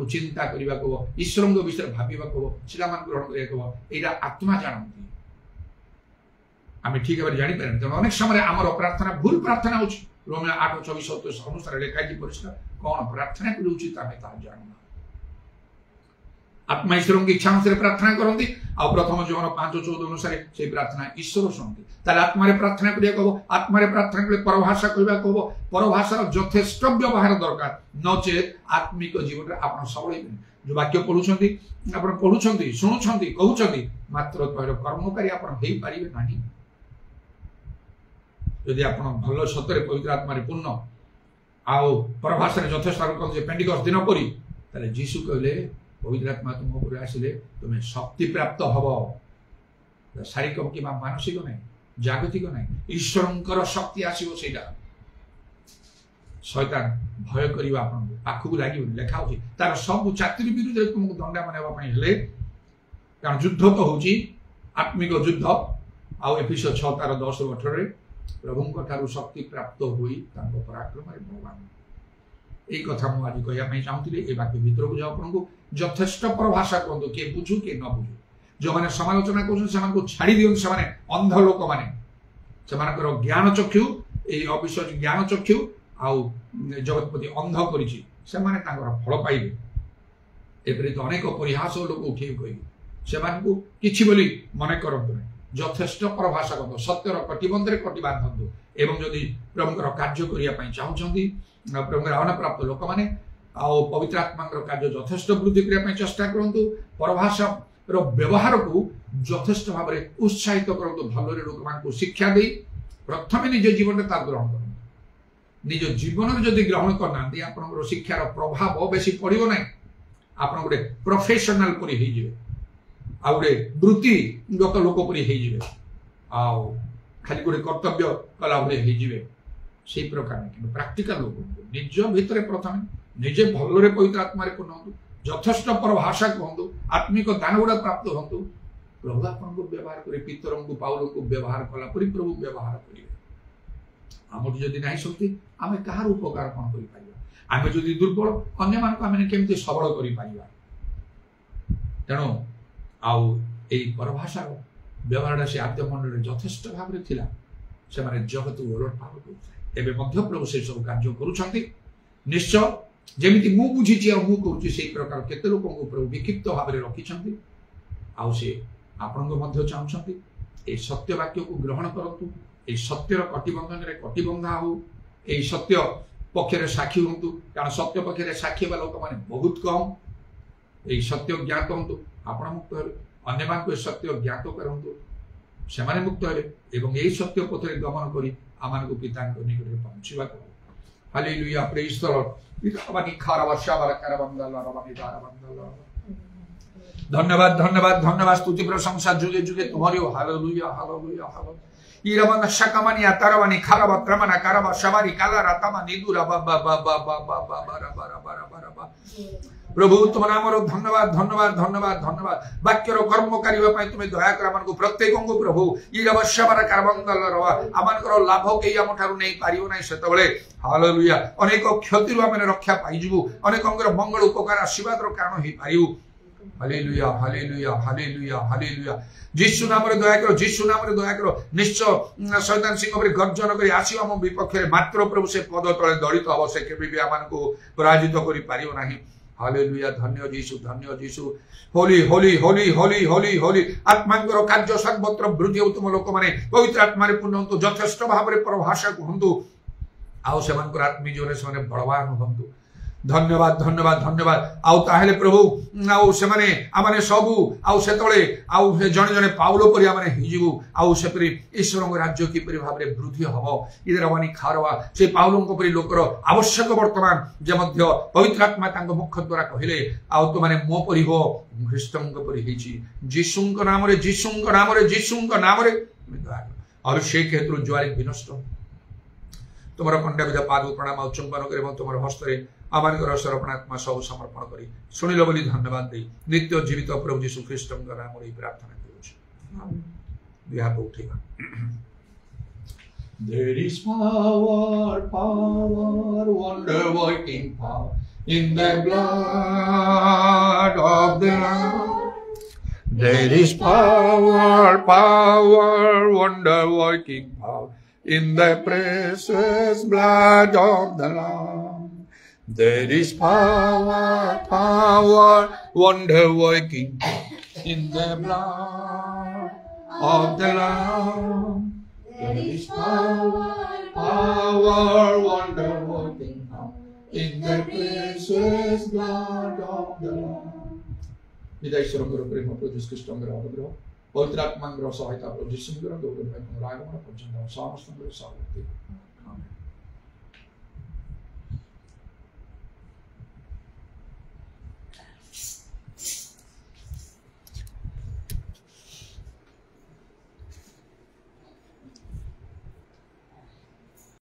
चिंता करने को ईश्वर विषय भाविबा को ग्रहण करने आत्मा जानती आम ठीक भाव जापर तेनाली अनेक समय आम प्रार्थना भूल प्रार्थना हो रोमियो 8:24 अनुसार लिखाई परिष्कार कौन प्रार्थना कर उचित आम जानूना आत्मा ईश्वर की इच्छा अनुसार प्रार्थना करती आ प्रथम जोहन 5:14 अनुसार से प्रार्थना ईश्वर शुणती आत्मा प्रार्थना करो आत्मा प्रार्थना कर परभाषा कहवा कहो परभाषार यथेष्ट व्यवहार दरकार नचेत आत्मिक जीवन में आप सबल जो वाक्य पढ़ुं शुणुं कहते मात्र तैर कर्मकारी आपरे ना जदि आप भल सतरे पवित्र आत्मा पूर्ण आउ परभाषा यथेष्ट पेंटिकस्ट दिन परी जीशु कहले पवित्र आत्मा तुम ऊपर आसिले तुम्हें शक्ति प्राप्त हम शारीरिक कि मानसिक ना जागतिक ना ईश्वर शक्ति आसो से शैतान भय करवा पाखक लगे लेखा तार सब चाकरी विरुद्ध तुमको दंडा मानवाई कारण युद्ध तो हूँ आत्मिक युद्ध आउ एफिसियंस 6:10-18 प्रभु ठार शक्ति प्राप्त हुई पराक्रम भगवान এই কথা মু আজ কহিয়া পাই চাহুଥିଲି। এই বাক্য ভিতরକୁ যাও ଆପଣଙ୍କୁ যথেষ্ট প্রভাষা করନ୍ତୁ କିଏ ବୁଝୁ କିଏ ନ ବୁଝୁ। ଯେଉଁମାନେ ସମାଲୋଚନା କରୁଛନ୍ତି ସେମାନଙ୍କୁ ଛାଡ଼ି ଦିଅନ୍ତୁ। ସେମାନେ ଅନ୍ଧ ଲୋକମାନେ, ସେମାନଙ୍କର ଜ୍ଞାନ ଚକ୍ଷୁ, এই অবিশ্বাস জ্ঞান চক্ষু ଆଉ ଜଗତପତି ଅନ୍ଧ କରିଛି, ସେମାନେ ତାଙ୍କର ଫଳ ପାଇବେ। ଏପରି ତ ଅନେକ ପରିହାସ ଲୋକ ଉଠେଇ କହିବେ, ସେମାନଙ୍କୁ କିଛି ବୋଲି ମନେ କରନ୍ତୁ ନାହିଁ। ଯଥେଷ୍ଟ ପ୍ରଭାଷା କରନ୍ତୁ, ସତ୍ୟର କଟିବନ୍ଧରେ କଟି ବାନ୍ଧନ୍ତୁ। ଏବଂ ଯଦି ପ୍ରଭୁଙ୍କର କାର୍ଯ୍ୟ କରିବା ପାଇଁ ଚାହୁଁଛନ୍ତି, ପ୍ରଭୁଙ୍କର ଆହ୍ୱାନପ୍ରାପ୍ତ ଲୋକମାନେ ଆଉ ପବିତ୍ର ଆତ୍ମାଙ୍କର କାର୍ଯ୍ୟ ଯଥେଷ୍ଟ ବୃଦ୍ଧି କରିବା ପାଇଁ ଚେଷ୍ଟା କରନ୍ତୁ। ପ୍ରଭାଷାର ବ୍ୟବହାରକୁ ଯଥେଷ୍ଟ ଭାବରେ ଉତ୍ସାହିତ କରନ୍ତୁ। ଭଲରେ ଲୋକମାନଙ୍କୁ ଶିକ୍ଷା ଦେଇ ପ୍ରଥମେ ନିଜ ଜୀବନରେ ତାକୁ ଗ୍ରହଣ କରନ୍ତୁ। ନିଜ ଜୀବନରେ ଯଦି ଗ୍ରହଣ କରିନାହାନ୍ତି, ଆପଣଙ୍କର ଶିକ୍ଷାର ପ୍ରଭାବ ବେଶୀ ପଡ଼ିବ ନାହିଁ। ଆପଣ ଗୋଟେ ପ୍ରଫେସନାଲ ପରି ହେଇଯିବେ, ଆଉ ଗୋଟେ ବୃତ୍ତିଗତ ଲୋକ ପରି ହେଇଯିବେ, ଆଉ ଖାଲି ଗୋଟେ କର୍ତ୍ତବ୍ୟ କଲା ଭଳି ହେଇଯିବେ। ସେଇ ପ୍ରକାର ନାହିଁ, କିନ୍ତୁ ପ୍ରାକ୍ଟିକାଲ ଲୋକ ନିଜ ଭିତରେ ପ୍ରଥମେ ନିଜେ ଭଲରେ ପବିତ୍ର ଆତ୍ମାରେ ପୂର୍ଣ୍ଣ ହୁଅନ୍ତୁ, ଯଥେଷ୍ଟ ପ୍ରଭାଷା କୁହନ୍ତୁ, ଆତ୍ମିକ ଦାନ ଗୁଡ଼ା ପ୍ରାପ୍ତ ହୁଅନ୍ତୁ। ପ୍ରଭୁ ଆପଣଙ୍କୁ ବ୍ୟବହାର କରି ପିତରଙ୍କୁ ପାଉଲଙ୍କୁ ବ୍ୟବହାର କଲା ପରି ପ୍ରଭୁ ବ୍ୟବହାର କରିବେ। ଆମର ଯଦି ନାହିଁ ଶକ୍ତି, ଆମେ କାହାର ଉପକାର କ'ଣ କରିପାରିବା? ଆମେ ଯଦି ଦୁର୍ବଳ, ଅନ୍ୟମାନଙ୍କୁ ଆମେ କେମିତି ସବଳ କରିପାରିବା? ତେଣୁ ଆଉ ଏଇ ପରଭାଷାର ବ୍ୟବହାରଟା ସେ ଆଦ୍ୟ ମଣ୍ଡଳରେ ଯଥେଷ୍ଟ ଭାବରେ ଥିଲା। ସେମାନେ ଜଗତକୁ ଓଲଟ ଭାବ କରୁଥିଲେ। ଏବେ ମଧ୍ୟ ପ୍ରଭୁ ସେ ସବୁ କାର୍ଯ୍ୟ କରୁଛନ୍ତି। ନିଶ୍ଚୟ ଯେମିତି ମୁଁ ବୁଝିଛି ଆଉ ମୁଁ କରୁଛି, ସେଇ ପ୍ରକାର କେତେ ଲୋକଙ୍କୁ ପ୍ରଭୁ ବିକ୍ଷିପ୍ତ ଭାବରେ ରଖିଛନ୍ତି। ଆଉ ସେ ଆପଣଙ୍କୁ ମଧ୍ୟ ଚାହୁଁଛନ୍ତି এই ସତ୍ୟ ବାକ୍ୟକୁ ଗ୍ରହଣ କରନ୍ତୁ। এই ସତ୍ୟର କଟିବନ୍ଧନରେ କଟିବନ୍ଧା ହଉ, এই ସତ୍ୟ ପକ୍ଷରେ ସାକ୍ଷୀ ହୁଅନ୍ତୁ। କାରଣ ସତ୍ୟ ପକ୍ଷରେ ସାକ୍ଷୀ ହେବା ଲୋକମାନେ ବହୁତ କମ୍। এই ସତ୍ୟ ଜ୍ଞାତ ହୁଅନ୍ତୁ, ଆପଣ ମୁକ୍ତ ହେବେ। ଅନ୍ୟମାନଙ୍କୁ ଏ ସତ୍ୟ ଜ୍ଞାତ କରନ୍ତୁ, ସେମାନେ ମୁକ୍ତ ହେବେ ଏବଂ এই ସତ୍ୟ ପଥରେ ଗମନ କରି ଆମମାନଙ୍କୁ ପିତାଙ୍କ ନିକଟରେ ପହଞ୍ଚିବାକୁ ହେବ। ହାଲେଲୁୟା, ପ୍ରେଜ୍ ଦ ଲର୍ଡ। ধন্যবাদ ধন্যবাদ ধন্যবাদ, স্তুতি প্রশংসা যুগে যুগে তোমারই। Hallelujah hallelujah hallelujah. ইরামানা শাকামানিয়া তারাবানি খারাবা ত্রামানা কারাবা শাবারি কালা রাতামা নিদুরা বাবা বাবা বাবা বাবা রাবা রাবা রাবা রাবা। প্রভু তোমার আমার ধন্যবাদ ধন্যবাদ ধন্যবাদ ধন্যবাদ। বাক্যর কর্ম করিবা পাই তুমি দয়া করে আমানকু প্রত্যেকଙ୍କୁ প্রভু ইরাবাশাবারা কারবান্দাল রবা আমানকৰ লাভ কেই আমঠারু নেই পারিও নাই সেতবেলে। হালেলুয়া, অনেক ক্ষতিରୁ ଆମେ ରକ୍ଷା ପାଇଯିବୁ, ଅନେକଙ୍କର ମଙ୍ଗଳ ଉପକାର ଆଶୀର୍ବାଦର କାରଣ ହେଇପାରିବୁ। Hallelujah hallelujah hallelujah hallelujah. यीशु नामरे दया करो, यीशु नामरे दया करो। निश्चय शैतान सिंह पर गर्जन करी आसीबा हम विपक्ष रे, मात्र प्रभु से पद तले दलित हबो, से केबे भी आमानकु पराजित करि पारियो नाही। हालेलुया, धन्य यीशु धन्य यीशु। होली होली होली होली होली होली। आत्मांकर कार्य सर्वत्र वृद्धि हो। तुम लोक माने पवित्र आत्मा रे पूर्ण होंतु, यथेष्ट भाव रे प्रभाषा कहंतु, आउ सेमानकर आत्मी जोरे सेमाने बलवान होंतु। धन्यवाद धन्यवाद धन्यवाद। आउ ताहेले प्रभु आउ सेमाने आमाने सबु आउ सेतळे आउ जणे जणे पाउलो परि आमाने हिजिबु। आउ सेपरि ईश्वरଙ୍କ राज्य किपरि भाबरे वृद्धि हबो, इदरवानी खारवा से पाउलोଙ୍କ परि लोकर आवश्यक वर्तमान जे मध्य पवित्र आत्मा तांग मुख द्वारा कहिले, आउ तो माने मो परि हो, ख्रीष्टଙ୍କ परि हिची। जीशुଙ୍କ नामरे जीशुଙ୍କ नामरे जीशुଙ୍କ नामरे अभिषेक हेतु ज्वारी विनष्ट। तुमर खंडाविदा पाद प्रणाम चुंबन करे तुमर हस्तरे आमानकर सर्वपणात्मा सब समर्पण करी सुनिल बोली धन्यवाद दे नित्य जीवित प्रभु यीशु ख्रीष्टଙ୍କ नामରେ प्रार्थना करूछु। बिहार उठेगा। There is power, power, wonder working power in the blood of the Lamb. There is power, power, wonder working power in the precious blood of the Lamb. There is power, power, wonder working in the blood of the Lamb. There is power, power, wonder working in the precious blood of the Lamb. Vidayishwarଙ୍କର ପ୍ରେମ ପ୍ରଭୁ ଯୀଶୁ ଖ୍ରୀଷ୍ଟଙ୍କର ଅନୁଗ୍ରହ ପବିତ୍ର ଆତ୍ମାଙ୍କର ସହାୟତା ପ୍ରଭୁ ଯୀଶୁଙ୍କର ଦୌଡ଼ ପାଇଁ ରାଗମନ ପର୍ଯ୍ୟନ୍ତ ସମସ୍ତଙ୍କର ସହବର୍ତ୍ତୀ।